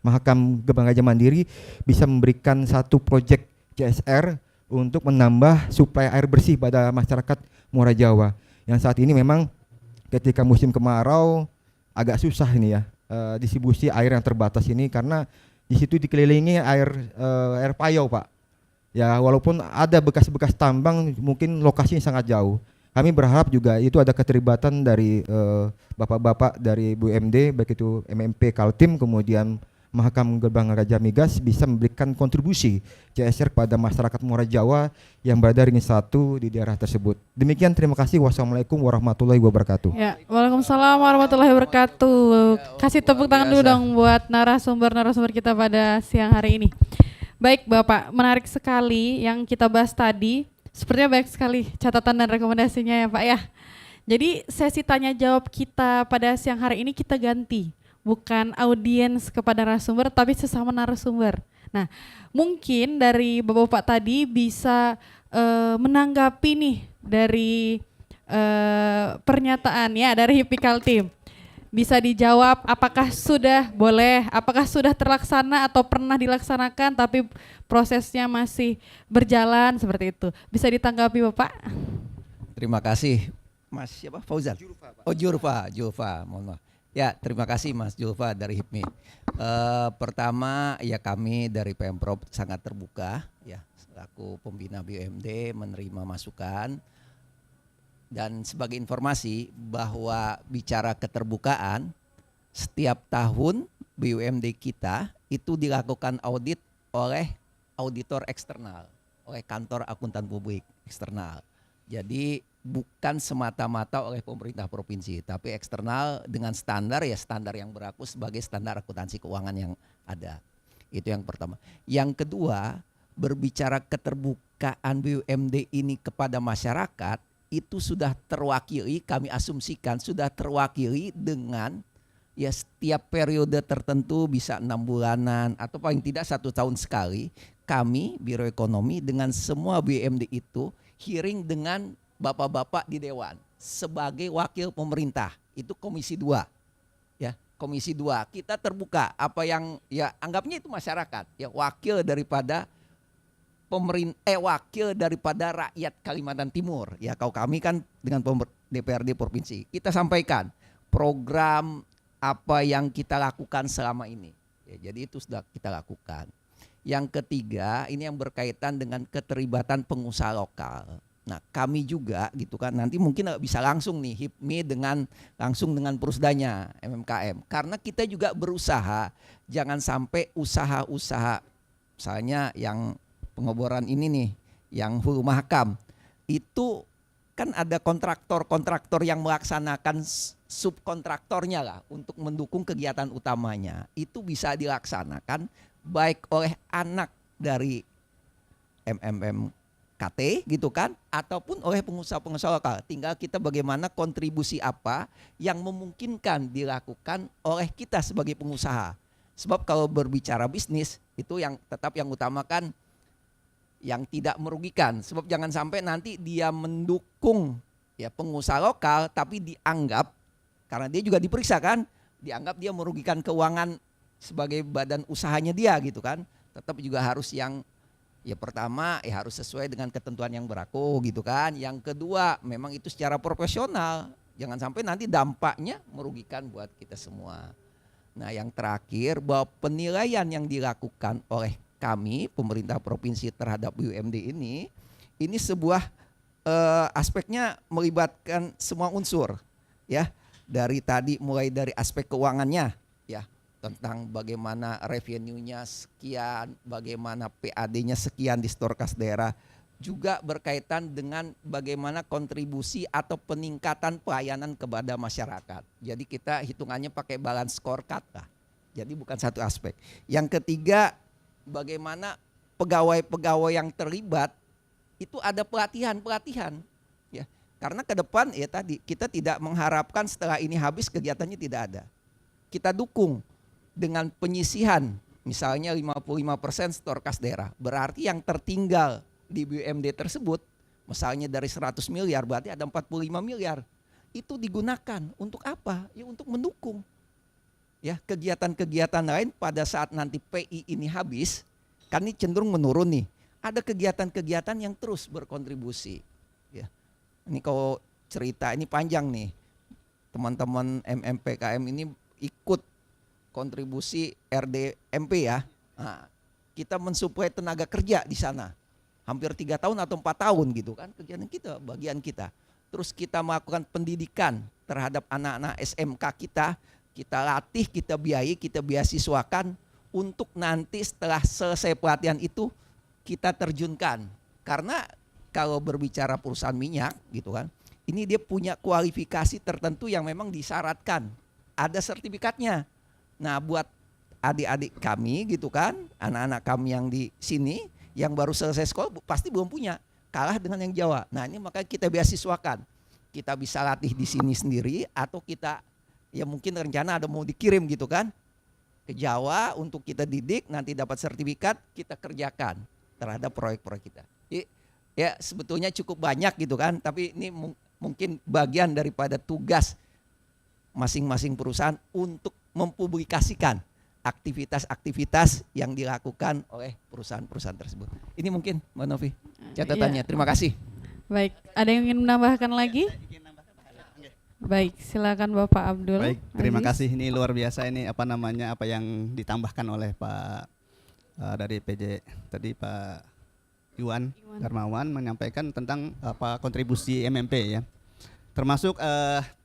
Mahakam Gebang Gajah Mandiri bisa memberikan satu proyek CSR untuk menambah suplai air bersih pada masyarakat Muara Jawa yang saat ini memang ketika musim kemarau agak susah ini ya distribusi air yang terbatas ini karena di situ dikelilingi air payau Pak. Ya walaupun ada bekas-bekas tambang mungkin lokasinya sangat jauh. Kami berharap juga itu ada keterlibatan dari bapak-bapak dari BUMD baik itu MMP Kaltim kemudian Mahakam Gebang Gajah Migas bisa memberikan kontribusi CSR kepada masyarakat Muara Jawa yang berada Ring 1 di daerah tersebut. Demikian, terima kasih. Wassalamualaikum warahmatullahi wabarakatuh. Ya, waalaikumsalam warahmatullahi wabarakatuh. Kasih tepuk tangan dulu dong buat narasumber kita pada siang hari ini. Baik Bapak, menarik sekali yang kita bahas tadi. Sepertinya banyak sekali catatan dan rekomendasinya ya Pak ya. Jadi sesi tanya jawab kita pada siang hari ini kita ganti. Bukan audiens kepada narasumber tapi sesama narasumber. Nah mungkin dari Bapak-Bapak tadi bisa menanggapi nih dari pernyataan ya dari HIPMI Kaltim. Bisa dijawab apakah sudah boleh, apakah sudah terlaksana atau pernah dilaksanakan tapi prosesnya masih berjalan seperti itu. Bisa ditanggapi Bapak? Terima kasih Mas siapa? Fauzan? Julfa, mohon maaf. Ya, terima kasih Mas Julfa dari HIPMI. Pertama ya kami dari Pemprov sangat terbuka ya selaku pembina BUMD menerima masukan dan sebagai informasi bahwa bicara keterbukaan setiap tahun BUMD kita itu dilakukan audit oleh auditor eksternal, oleh kantor akuntan publik eksternal. Jadi bukan semata-mata oleh pemerintah provinsi, tapi eksternal dengan standar yang berlaku sebagai standar akuntansi keuangan yang ada. Itu yang pertama. Yang kedua, berbicara keterbukaan BUMD ini kepada masyarakat itu sudah terwakili, kami asumsikan sudah terwakili dengan ya setiap periode tertentu bisa 6 bulanan atau paling tidak 1 tahun sekali kami Biro Ekonomi dengan semua BUMD itu hearing dengan bapak-bapak di Dewan sebagai wakil pemerintah. Itu Komisi 2 ya, Komisi 2 kita terbuka apa yang ya anggapnya itu masyarakat ya wakil daripada wakil daripada rakyat Kalimantan Timur ya. Kalau kami kan dengan DPRD provinsi kita sampaikan program apa yang kita lakukan selama ini ya, jadi itu sudah kita lakukan. Yang ketiga ini yang berkaitan dengan keterlibatan pengusaha lokal. Nah kami juga gitu kan nanti mungkin bisa langsung nih HIPMI langsung dengan Prusdanya MMKM karena kita juga berusaha jangan sampai usaha-usaha misalnya yang pengeboran ini nih yang Hulu Mahakam itu kan ada kontraktor yang melaksanakan subkontraktornya lah untuk mendukung kegiatan utamanya itu bisa dilaksanakan baik oleh anak dari MMMKT gitu kan ataupun oleh pengusaha-pengusaha lokal. Tinggal kita bagaimana kontribusi apa yang memungkinkan dilakukan oleh kita sebagai pengusaha. Sebab kalau berbicara bisnis itu yang tetap yang utamakan yang tidak merugikan. Sebab jangan sampai nanti dia mendukung ya pengusaha lokal tapi dianggap karena dia juga diperiksa kan, dianggap dia merugikan keuangan sebagai badan usahanya dia gitu kan, tetap juga harus yang ya pertama ya harus sesuai dengan ketentuan yang berlaku gitu kan. Yang kedua memang itu secara profesional, jangan sampai nanti dampaknya merugikan buat kita semua. Nah yang terakhir bahwa penilaian yang dilakukan oleh kami pemerintah provinsi terhadap BUMD ini sebuah aspeknya melibatkan semua unsur ya, dari tadi mulai dari aspek keuangannya ya, tentang bagaimana revenue-nya sekian, bagaimana PAD-nya sekian di store kas daerah, juga berkaitan dengan bagaimana kontribusi atau peningkatan pelayanan kepada masyarakat. Jadi kita hitungannya pakai balance scorecard lah. Jadi bukan satu aspek. Yang ketiga, bagaimana pegawai-pegawai yang terlibat itu ada pelatihan ya. Karena ke depan ya tadi kita tidak mengharapkan setelah ini habis kegiatannya tidak ada. Kita dukung dengan penyisihan misalnya 55% store kas daerah. Berarti yang tertinggal di BUMD tersebut misalnya dari 100 miliar berarti ada 45 miliar. Itu digunakan untuk apa? Ya untuk mendukung ya kegiatan-kegiatan lain pada saat nanti PI ini habis, kan ini cenderung menurun nih. Ada kegiatan-kegiatan yang terus berkontribusi. Ya. Ini kalau cerita ini panjang nih. Teman-teman MMPKM ini ikut kontribusi RDMP ya. Nah, kita mensuplai tenaga kerja di sana. Hampir 3 tahun atau 4 tahun gitu kan. Kegiatan kita, bagian kita. Terus kita melakukan pendidikan terhadap anak-anak SMK kita. Kita latih, kita biayai, kita beasiswakan untuk nanti setelah selesai pelatihan itu kita terjunkan. Karena kalau berbicara perusahaan minyak gitu kan, ini dia punya kualifikasi tertentu yang memang disyaratkan. Ada sertifikatnya. Nah buat adik-adik kami gitu kan, anak-anak kami yang di sini, yang baru selesai sekolah pasti belum punya. Kalah dengan yang Jawa. Nah ini makanya kita beasiswakan. Kita bisa latih di sini sendiri atau kita ya mungkin rencana ada mau dikirim gitu kan ke Jawa untuk kita didik, nanti dapat sertifikat, kita kerjakan terhadap proyek-proyek kita. Ya sebetulnya cukup banyak gitu kan, tapi ini mungkin bagian daripada tugas masing-masing perusahaan untuk mempublikasikan aktivitas-aktivitas yang dilakukan oleh perusahaan-perusahaan tersebut. Ini mungkin Mbak Novi catatannya. Terima kasih. Baik, ada yang ingin menambahkan lagi? Baik, silakan Bapak Abdul. Baik, terima Aziz. kasih. Ini luar biasa ini apa yang ditambahkan oleh Pak dari PJ tadi Pak Iwan Darmawan menyampaikan tentang kontribusi MMP ya. Termasuk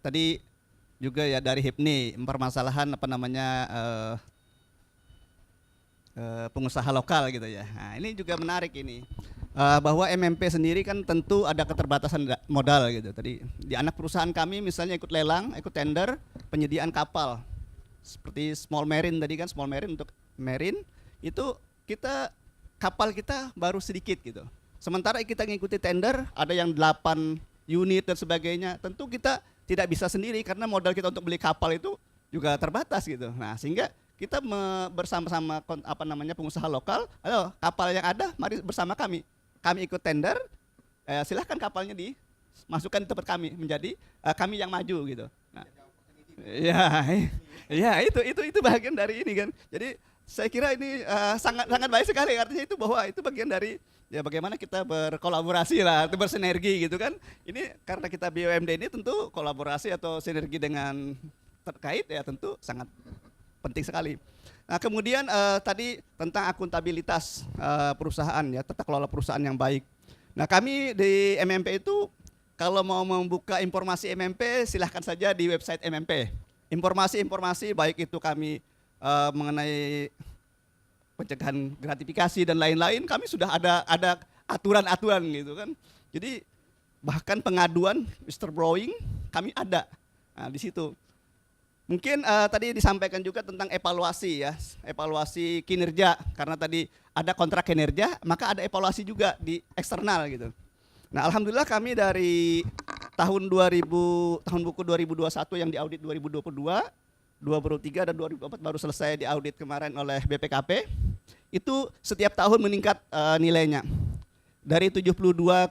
tadi juga ya dari HIPNI permasalahan pengusaha lokal gitu ya. Nah, ini juga menarik ini. Bahwa MMP sendiri kan tentu ada keterbatasan modal gitu. Tadi di anak perusahaan kami misalnya ikut lelang, ikut tender penyediaan kapal. Seperti Small Marine tadi kan, Small Marine untuk marine itu kapal kita baru sedikit gitu. Sementara kita ngikuti tender ada yang 8 unit dan sebagainya. Tentu kita tidak bisa sendiri karena modal kita untuk beli kapal itu juga terbatas gitu. Nah, sehingga kita bersama-sama pengusaha lokal, ayo kapal yang ada mari bersama kami. Kami ikut tender, silahkan kapalnya dimasukkan di tempat kami menjadi kami yang maju gitu. Nah, ya itu bagian dari ini kan. Jadi saya kira ini sangat baik sekali, artinya itu bahwa itu bagian dari ya bagaimana kita berkolaborasi lah, bersinergi gitu kan. Ini karena kita BUMD ini tentu kolaborasi atau sinergi dengan terkait ya tentu sangat penting sekali. Nah kemudian tadi tentang akuntabilitas perusahaan ya, tata kelola perusahaan yang baik. Nah kami di MMP itu kalau mau membuka informasi MMP silahkan saja di website MMP. Informasi-informasi baik itu kami mengenai pencegahan gratifikasi dan lain-lain kami sudah ada aturan-aturan gitu kan. Jadi bahkan pengaduan whistleblowing kami ada di situ. Mungkin tadi disampaikan juga tentang evaluasi ya, evaluasi kinerja karena tadi ada kontrak kinerja, maka ada evaluasi juga di eksternal gitu. Nah, alhamdulillah kami dari tahun buku 2021 yang diaudit 2022, 2023 dan 2024 baru selesai diaudit kemarin oleh BPKP. Itu setiap tahun meningkat nilainya. Dari 72,95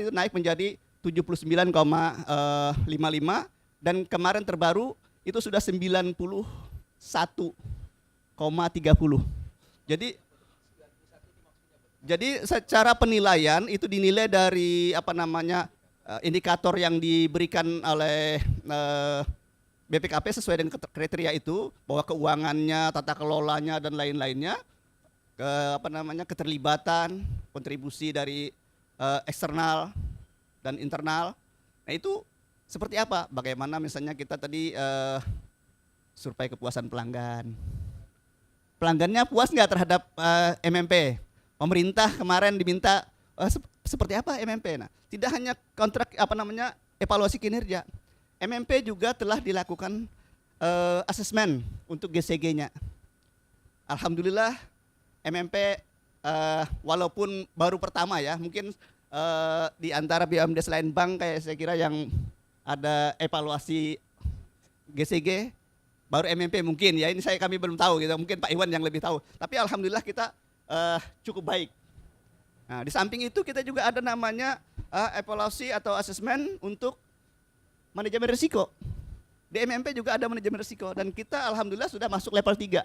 itu naik menjadi 79,55 dan kemarin terbaru itu sudah 91,30. Jadi secara penilaian itu dinilai dari indikator yang diberikan oleh BPKP sesuai dengan kriteria itu, bahwa keuangannya, tata kelolanya dan lain-lainnya, keterlibatan, kontribusi dari eksternal dan internal. Nah itu seperti apa? Bagaimana misalnya kita tadi survei kepuasan pelanggan. Pelanggannya puas nggak terhadap MMP? Pemerintah kemarin diminta seperti apa MMP? Nah, tidak hanya kontrak evaluasi kinerja. MMP juga telah dilakukan asesmen untuk GCG-nya. Alhamdulillah MMP walaupun baru pertama ya, mungkin di antara BUMD selain bank kayak saya kira yang ada evaluasi GCG baru MMP mungkin ya, ini kami belum tahu gitu, mungkin Pak Iwan yang lebih tahu. Tapi alhamdulillah kita cukup baik. Nah, di samping itu kita juga ada namanya evaluasi atau asesmen untuk manajemen risiko. Di MMP juga ada manajemen risiko dan kita alhamdulillah sudah masuk level 3.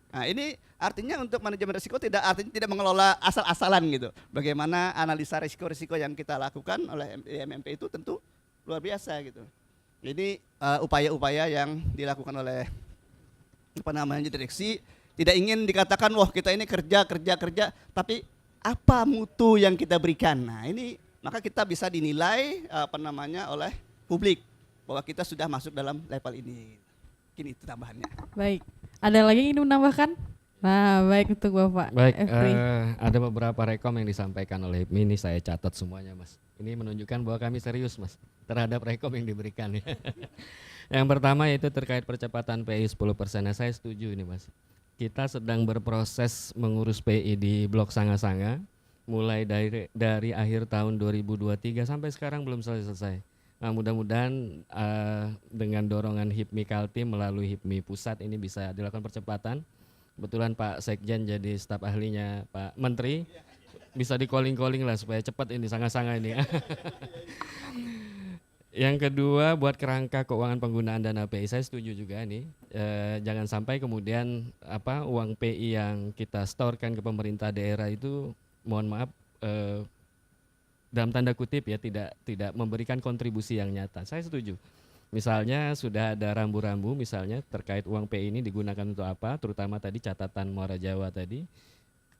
Nah, ini artinya untuk manajemen risiko artinya tidak mengelola asal-asalan gitu. Bagaimana analisa risiko-risiko yang kita lakukan oleh MMP itu tentu luar biasa gitu. Ini upaya-upaya yang dilakukan oleh direksi, tidak ingin dikatakan wah kita ini kerja, tapi apa mutu yang kita berikan. Nah, ini maka kita bisa dinilai oleh publik bahwa kita sudah masuk dalam level ini. Mungkin itu tambahannya. Baik. Ada lagi yang ingin menambahkan? Nah, baik untuk Bapak. Baik, Efri. ada beberapa rekom yang disampaikan oleh HIPMI, ini saya catat semuanya, Mas. Ini menunjukkan bahwa kami serius, Mas, terhadap rekom yang diberikan. Yang pertama yaitu terkait percepatan PI 10%. Nah, saya setuju ini, Mas. Kita sedang berproses mengurus PI di Blok Sanga-Sanga, mulai dari akhir tahun 2023 sampai sekarang belum selesai. Nah, mudah-mudahan dengan dorongan HIPMI Kaltim melalui HIPMI Pusat ini bisa dilakukan percepatan. Kebetulan Pak Sekjen jadi staf ahlinya Pak Menteri, bisa di calling lah supaya cepat ini Sanga-Sanga ini. Yang kedua, buat kerangka keuangan penggunaan dana PI, saya setuju juga nih. Jangan sampai kemudian uang PI yang kita storekan ke pemerintah daerah itu, mohon maaf, dalam tanda kutip ya tidak memberikan kontribusi yang nyata. Saya setuju. Misalnya sudah ada rambu-rambu misalnya terkait uang PI ini digunakan untuk apa, terutama tadi catatan Muara Jawa tadi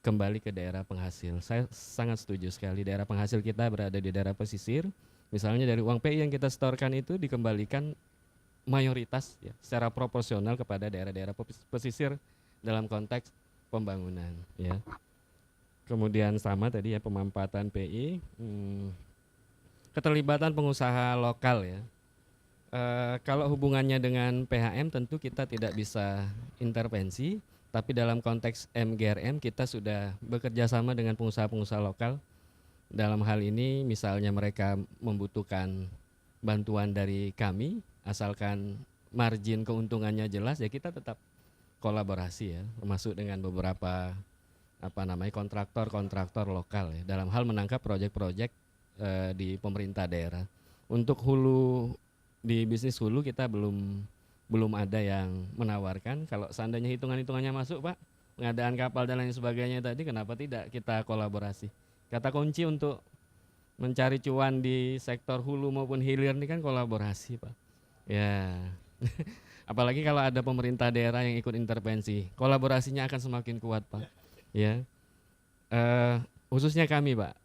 kembali ke daerah penghasil. Saya sangat setuju sekali, daerah penghasil kita berada di daerah pesisir. Misalnya dari uang PI yang kita setorkan itu dikembalikan mayoritas ya, secara proporsional kepada daerah-daerah pesisir dalam konteks pembangunan ya. Kemudian sama tadi ya pemanfaatan PI, keterlibatan pengusaha lokal ya. Kalau hubungannya dengan PHM tentu kita tidak bisa intervensi, tapi dalam konteks MGRM kita sudah bekerja sama dengan pengusaha-pengusaha lokal. Dalam hal ini misalnya mereka membutuhkan bantuan dari kami, asalkan margin keuntungannya jelas ya kita tetap kolaborasi ya, termasuk dengan beberapa kontraktor lokal ya, dalam hal menangkap proyek-proyek di pemerintah daerah. Untuk hulu, di bisnis hulu kita belum ada yang menawarkan. Kalau seandainya hitungannya masuk Pak, pengadaan kapal dan lain sebagainya tadi, kenapa tidak kita kolaborasi? Kata kunci untuk mencari cuan di sektor hulu maupun hilir ini kan kolaborasi Pak. Ya, apalagi kalau ada pemerintah daerah yang ikut intervensi, kolaborasinya akan semakin kuat Pak. Ya, khususnya kami Pak,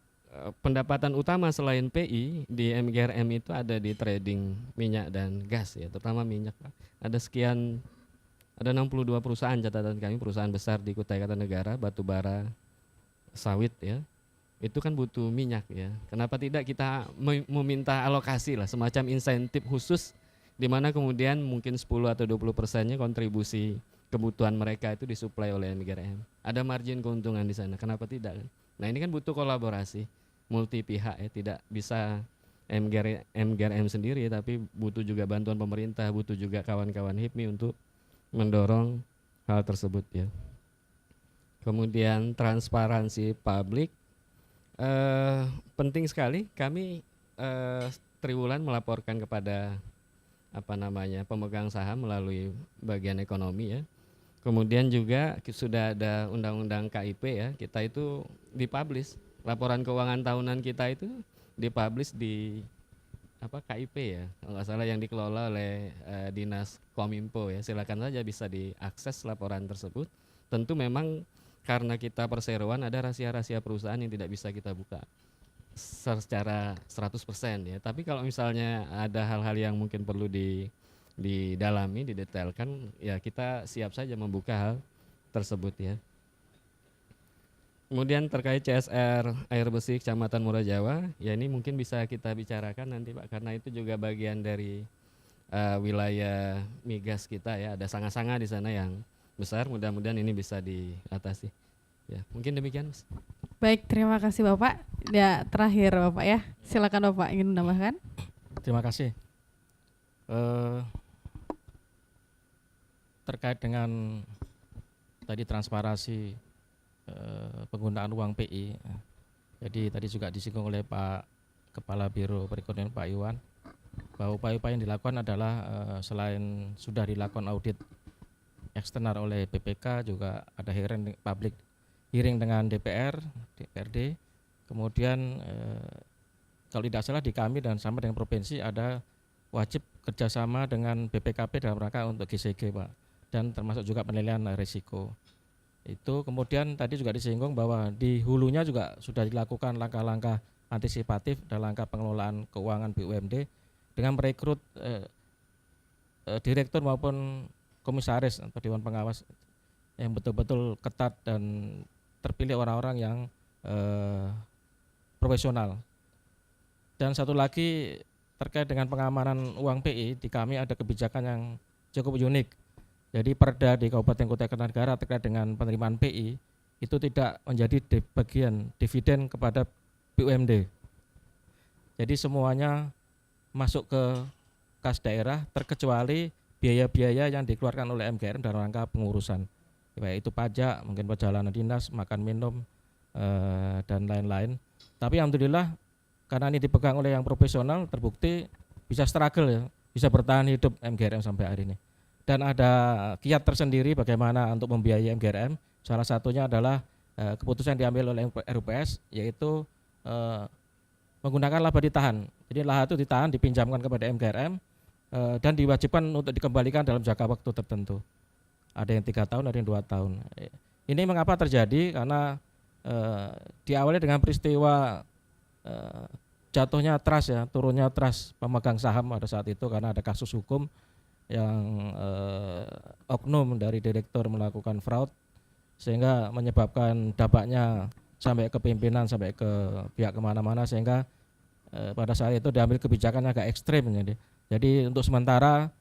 pendapatan utama selain PI di MGRM itu ada di trading minyak dan gas ya, terutama minyak Pak. Ada 62 perusahaan catatan kami, perusahaan besar di Kutai Kartanegara, batubara, sawit ya. Itu kan butuh minyak ya. Kenapa tidak kita meminta alokasi lah, semacam insentif khusus di mana kemudian mungkin 10 atau 20%-nya kontribusi kebutuhan mereka itu disuplai oleh MGRM. Ada margin keuntungan di sana, kenapa tidak kan? Nah ini kan butuh kolaborasi multi pihak ya, tidak bisa MGRM sendiri, tapi butuh juga bantuan pemerintah, butuh juga kawan-kawan HIPMI untuk mendorong hal tersebut ya. Kemudian transparansi publik, penting sekali. Kami Triwulan melaporkan kepada pemegang saham melalui bagian ekonomi ya. Kemudian juga sudah ada undang-undang KIP ya, kita itu dipublish, laporan keuangan tahunan kita itu dipublish di KIP ya, kalau nggak salah yang dikelola oleh Dinas Kominfo ya. Silakan saja bisa diakses laporan tersebut. Tentu memang karena kita perseroan ada rahasia-rahasia perusahaan yang tidak bisa kita buka secara 100% ya. Tapi kalau misalnya ada hal-hal yang mungkin perlu didalami, didetailkan, ya kita siap saja membuka hal tersebut ya. Kemudian terkait CSR air bersih Kecamatan Murajawa, ya ini mungkin bisa kita bicarakan nanti Pak, karena itu juga bagian dari wilayah migas kita ya. Ada sanga-sanga di sana yang besar, mudah-mudahan ini bisa diatasi. Ya, mungkin demikian Mas. Baik, terima kasih Bapak. Ya, terakhir Bapak ya. Silakan Bapak ingin menambahkan. Terima kasih. Terkait dengan tadi transparansi penggunaan uang PI, jadi tadi juga disinggung oleh Pak Kepala Biro Perekonomian Pak Iwan, bahwa upaya-upaya yang dilakukan adalah selain sudah dilakukan audit eksternal oleh BPK, juga ada hearing dengan DPRD, kemudian kalau tidak salah di kami dan sama dengan provinsi ada wajib kerjasama dengan BPKP dalam rangka untuk GCG Pak, dan termasuk juga penilaian risiko. Itu kemudian tadi juga disinggung bahwa di hulunya juga sudah dilakukan langkah-langkah antisipatif dan langkah pengelolaan keuangan BUMD dengan merekrut direktur maupun komisaris atau dewan pengawas yang betul-betul ketat dan terpilih orang-orang yang profesional. Dan satu lagi terkait dengan pengamanan uang PI, di kami ada kebijakan yang cukup unik. Jadi Perda di Kabupaten Kutai Kartanegara terkait dengan penerimaan PI itu tidak menjadi bagian dividen kepada BUMD. Jadi semuanya masuk ke kas daerah terkecuali biaya-biaya yang dikeluarkan oleh MGRM dalam rangka pengurusan, baik itu pajak, mungkin perjalanan dinas, makan minum, dan lain-lain. Tapi alhamdulillah karena ini dipegang oleh yang profesional, terbukti bisa struggle ya, bisa bertahan hidup MGRM sampai hari ini. Dan ada kiat tersendiri bagaimana untuk membiayai MGRM. Salah satunya adalah keputusan diambil oleh RUPS, yaitu menggunakan laba ditahan. Jadi laba itu ditahan, dipinjamkan kepada MGRM dan diwajibkan untuk dikembalikan dalam jangka waktu tertentu. Ada yang 3 tahun, ada yang 2 tahun. Ini mengapa terjadi? Karena diawali dengan peristiwa jatuhnya trust ya, turunnya trust pemegang saham pada saat itu karena ada kasus hukum yang oknum dari direktur melakukan fraud sehingga menyebabkan dampaknya sampai ke pimpinan, sampai ke pihak kemana-mana, sehingga pada saat itu diambil kebijakan agak ekstrim. Jadi untuk sementara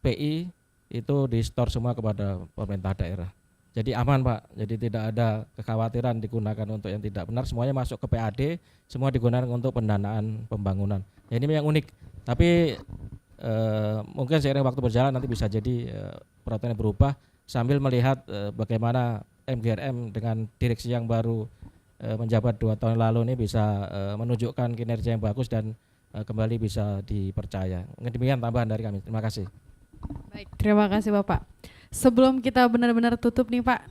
PI itu di store semua kepada pemerintah daerah. Jadi aman Pak, jadi tidak ada kekhawatiran digunakan untuk yang tidak benar, semuanya masuk ke PAD, semua digunakan untuk pendanaan pembangunan. Ya, ini yang unik, tapi mungkin seiring waktu berjalan nanti bisa jadi peraturannya berubah sambil melihat bagaimana MGRM dengan direksi yang baru menjabat 2 tahun lalu ini bisa menunjukkan kinerja yang bagus dan kembali bisa dipercaya. Mungkin demikian tambahan dari kami. Terima kasih. Baik, terima kasih Bapak. Sebelum kita benar-benar tutup nih Pak,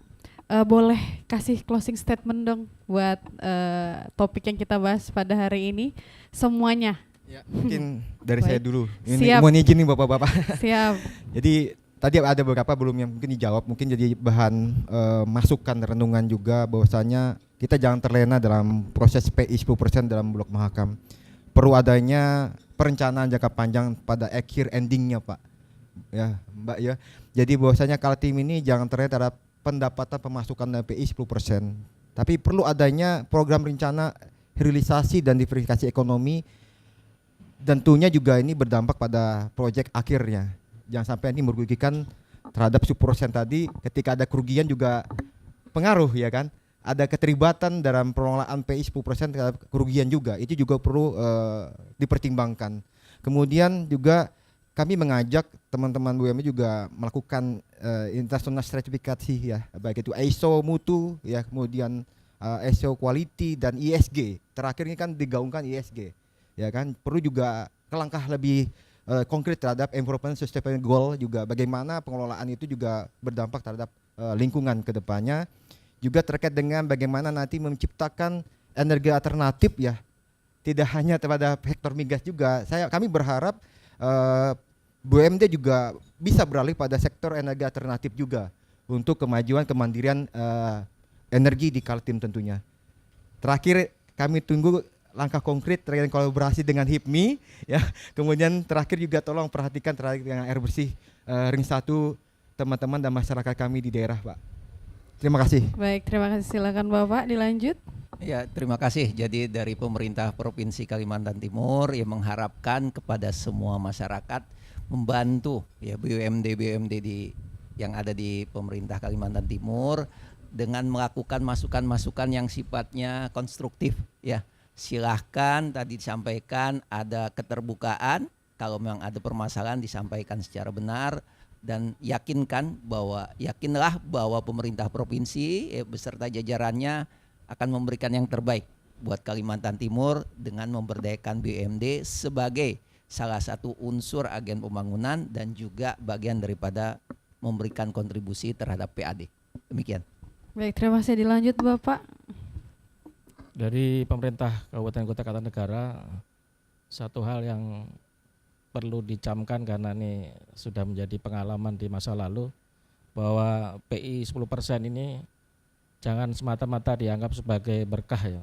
boleh kasih closing statement dong buat topik yang kita bahas pada hari ini semuanya. Ya, mungkin dari saya dulu. Ini Siap. mohon izin nih Bapak-bapak. Siap. Jadi tadi ada beberapa belum yang mungkin dijawab, mungkin jadi bahan masukan renungan juga bahwasanya kita jangan terlena dalam proses PI 10% dalam blok Mahakam. Perlu adanya perencanaan jangka panjang pada akhir endingnya Pak. Ya Mbak ya. Jadi bahwasanya kalau tim ini jangan terlena terhadap pendapatan pemasukan dari PI 10%. Tapi perlu adanya program rencana realisasi dan diversifikasi ekonomi. Tentunya juga ini berdampak pada proyek akhirnya. Jangan sampai ini merugikan terhadap 10% tadi, ketika ada kerugian juga pengaruh ya kan. Ada keterlibatan dalam pengelolaan PI 10% terhadap kerugian juga. Itu juga perlu dipertimbangkan. Kemudian juga kami mengajak teman-teman BUMD juga melakukan international stratifikasi ya, baik itu ISO mutu ya, kemudian ISO quality dan ISG. Terakhir ini kan digaungkan ISG. Ya kan, perlu juga langkah lebih konkret terhadap improvement sustainable goal, juga bagaimana pengelolaan itu juga berdampak terhadap lingkungan ke depannya, juga terkait dengan bagaimana nanti menciptakan energi alternatif ya, tidak hanya pada sektor migas juga. Kami berharap BUMD juga bisa beralih pada sektor energi alternatif juga untuk kemajuan kemandirian energi di Kaltim tentunya. Terakhir kami tunggu langkah konkret terkait kolaborasi dengan HIPMI ya. Kemudian terakhir juga tolong perhatikan terkait dengan air bersih ring 1 teman-teman dan masyarakat kami di daerah, Pak. Terima kasih. Baik, terima kasih. Silakan Bapak dilanjut. Ya, terima kasih. Jadi dari pemerintah Provinsi Kalimantan Timur yang mengharapkan kepada semua masyarakat membantu ya BUMD yang ada di pemerintah Kalimantan Timur dengan melakukan masukan-masukan yang sifatnya konstruktif ya. Silahkan, tadi disampaikan ada keterbukaan, kalau memang ada permasalahan disampaikan secara benar, dan yakinlah bahwa pemerintah provinsi beserta jajarannya akan memberikan yang terbaik buat Kalimantan Timur dengan memberdayakan BUMD sebagai salah satu unsur agen pembangunan dan juga bagian daripada memberikan kontribusi terhadap PAD. Demikian. Baik, terima kasih. Dilanjut Bapak. Dari pemerintah Kabupaten Kota Kartanegara, satu hal yang perlu dicamkan karena ini sudah menjadi pengalaman di masa lalu, bahwa PI 10% ini jangan semata-mata dianggap sebagai berkah ya,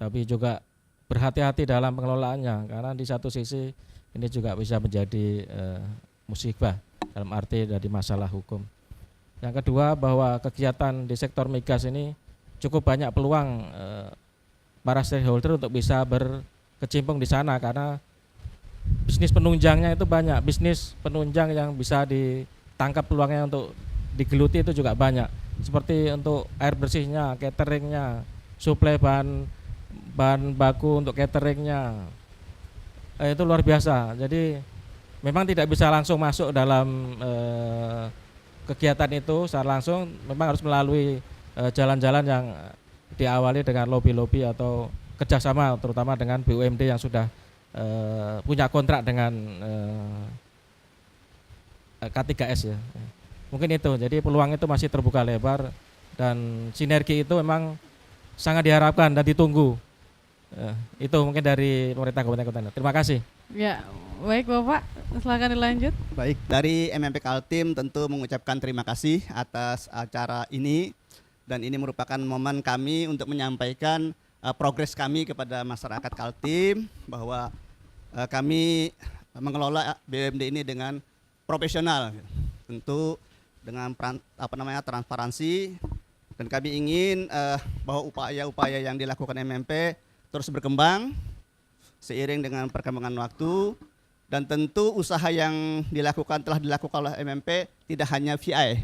tapi juga berhati-hati dalam pengelolaannya, karena di satu sisi ini juga bisa menjadi musibah dalam arti dari masalah hukum. Yang kedua, bahwa kegiatan di sektor migas ini cukup banyak peluang para stakeholder untuk bisa berkecimpung di sana, karena bisnis penunjangnya itu banyak, bisnis penunjang yang bisa ditangkap peluangnya untuk digeluti itu juga banyak, seperti untuk air bersihnya, cateringnya, suplai bahan baku untuk cateringnya, itu luar biasa. Jadi memang tidak bisa langsung masuk dalam kegiatan itu secara langsung, memang harus melalui jalan-jalan yang diawali dengan lobby-lobby atau kerjasama terutama dengan BUMD yang sudah punya kontrak dengan K3S ya. Mungkin itu, jadi peluang itu masih terbuka lebar dan sinergi itu memang sangat diharapkan dan ditunggu. Itu mungkin dari pemerintah Kabupaten Kota. Terima kasih. Ya, baik Bapak, silakan dilanjut. Baik, dari MMP Kaltim tentu mengucapkan terima kasih atas acara ini, dan ini merupakan momen kami untuk menyampaikan progres kami kepada masyarakat Kaltim, bahwa kami mengelola BUMD ini dengan profesional, tentu dengan transparansi, dan kami ingin bahwa upaya-upaya yang dilakukan MMP terus berkembang seiring dengan perkembangan waktu, dan tentu usaha yang telah dilakukan oleh MMP tidak hanya VI,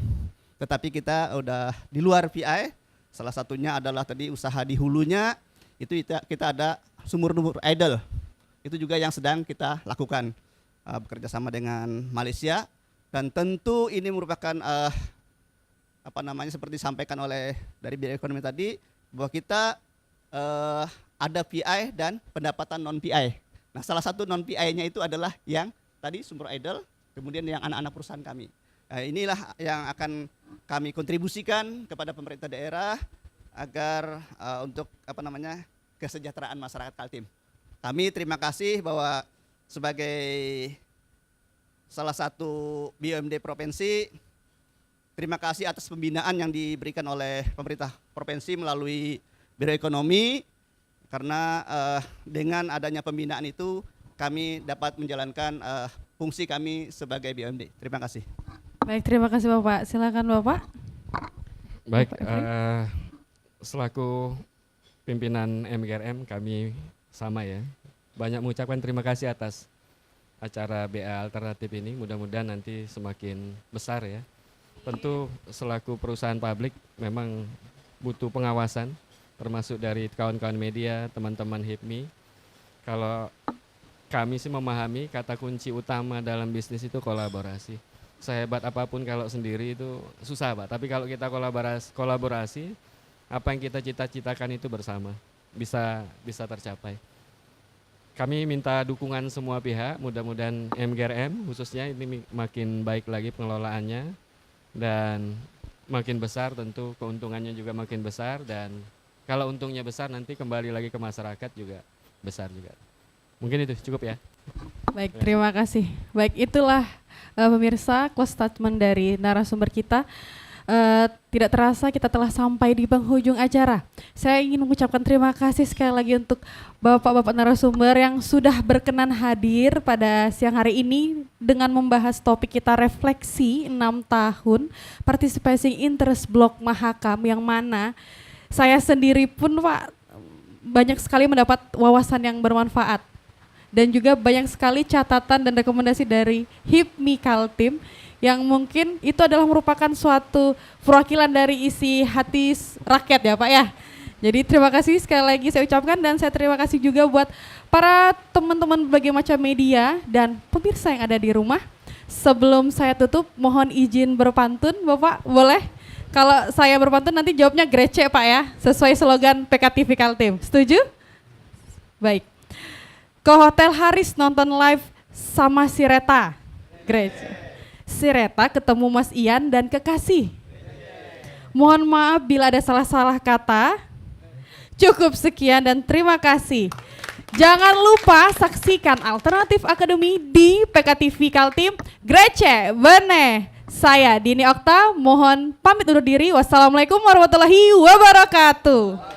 tetapi kita udah di luar VI. Salah satunya adalah tadi usaha di hulunya, itu kita ada sumur idle, itu juga yang sedang kita lakukan bekerja sama dengan Malaysia, dan tentu ini merupakan seperti disampaikan oleh dari Biro Ekonomi tadi, bahwa kita ada PI dan pendapatan non PI. Nah, salah satu non PI-nya itu adalah yang tadi sumber idle, kemudian yang anak-anak perusahaan kami. Nah, inilah yang akan kami kontribusikan kepada pemerintah daerah agar untuk kesejahteraan masyarakat Kaltim. Kami terima kasih bahwa sebagai salah satu BUMD provinsi, terima kasih atas pembinaan yang diberikan oleh pemerintah provinsi melalui Biro Ekonomi, karena dengan adanya pembinaan itu kami dapat menjalankan fungsi kami sebagai BUMD. Terima kasih. Baik, terima kasih Bapak. Silakan Bapak. Baik, selaku pimpinan MGRM kami sama ya, banyak mengucapkan terima kasih atas acara BA Alternatif ini. Mudah-mudahan nanti semakin besar ya. Tentu selaku perusahaan publik memang butuh pengawasan, termasuk dari kawan-kawan media, teman-teman HIPMI. Kalau kami sih memahami kata kunci utama dalam bisnis itu kolaborasi. Sehebat apapun kalau sendiri itu susah Pak, tapi kalau kita kolaborasi, apa yang kita cita-citakan itu bersama bisa tercapai. kami minta dukungan semua pihak, mudah-mudahan MGRM khususnya ini makin baik lagi pengelolaannya dan makin besar, tentu keuntungannya juga makin besar, dan kalau untungnya besar nanti kembali lagi ke masyarakat juga besar juga. Mungkin itu cukup ya. Baik, terima kasih. Baik, itulah pemirsa close statement dari narasumber kita. Tidak terasa kita telah sampai di penghujung acara. Saya ingin mengucapkan terima kasih sekali lagi untuk bapak-bapak narasumber yang sudah berkenan hadir pada siang hari ini dengan membahas topik kita refleksi 6 tahun Participating Interest Block Mahakam, yang mana saya sendiri pun Pak banyak sekali mendapat wawasan yang bermanfaat dan juga banyak sekali catatan dan rekomendasi dari HIPMI Kaltim yang mungkin itu adalah merupakan suatu perwakilan dari isi hati rakyat ya Pak ya. Jadi terima kasih sekali lagi saya ucapkan, dan saya terima kasih juga buat para teman-teman berbagai macam media dan pemirsa yang ada di rumah. Sebelum saya tutup, mohon izin berpantun Bapak, boleh? Kalau saya berpantun nanti jawabnya Grece Pak ya, sesuai slogan PKTV Kaltim. Setuju? Baik. Ke Hotel Haris nonton live sama si Reta. Grece. Si Reta ketemu Mas Ian dan kekasih. Mohon maaf bila ada salah-salah kata. Cukup sekian dan terima kasih. Jangan lupa saksikan Alternatif Academy di PKTV Kaltim. Grece, Bene. Saya Dini Okta, mohon pamit undur diri. Wassalamualaikum warahmatullahi wabarakatuh.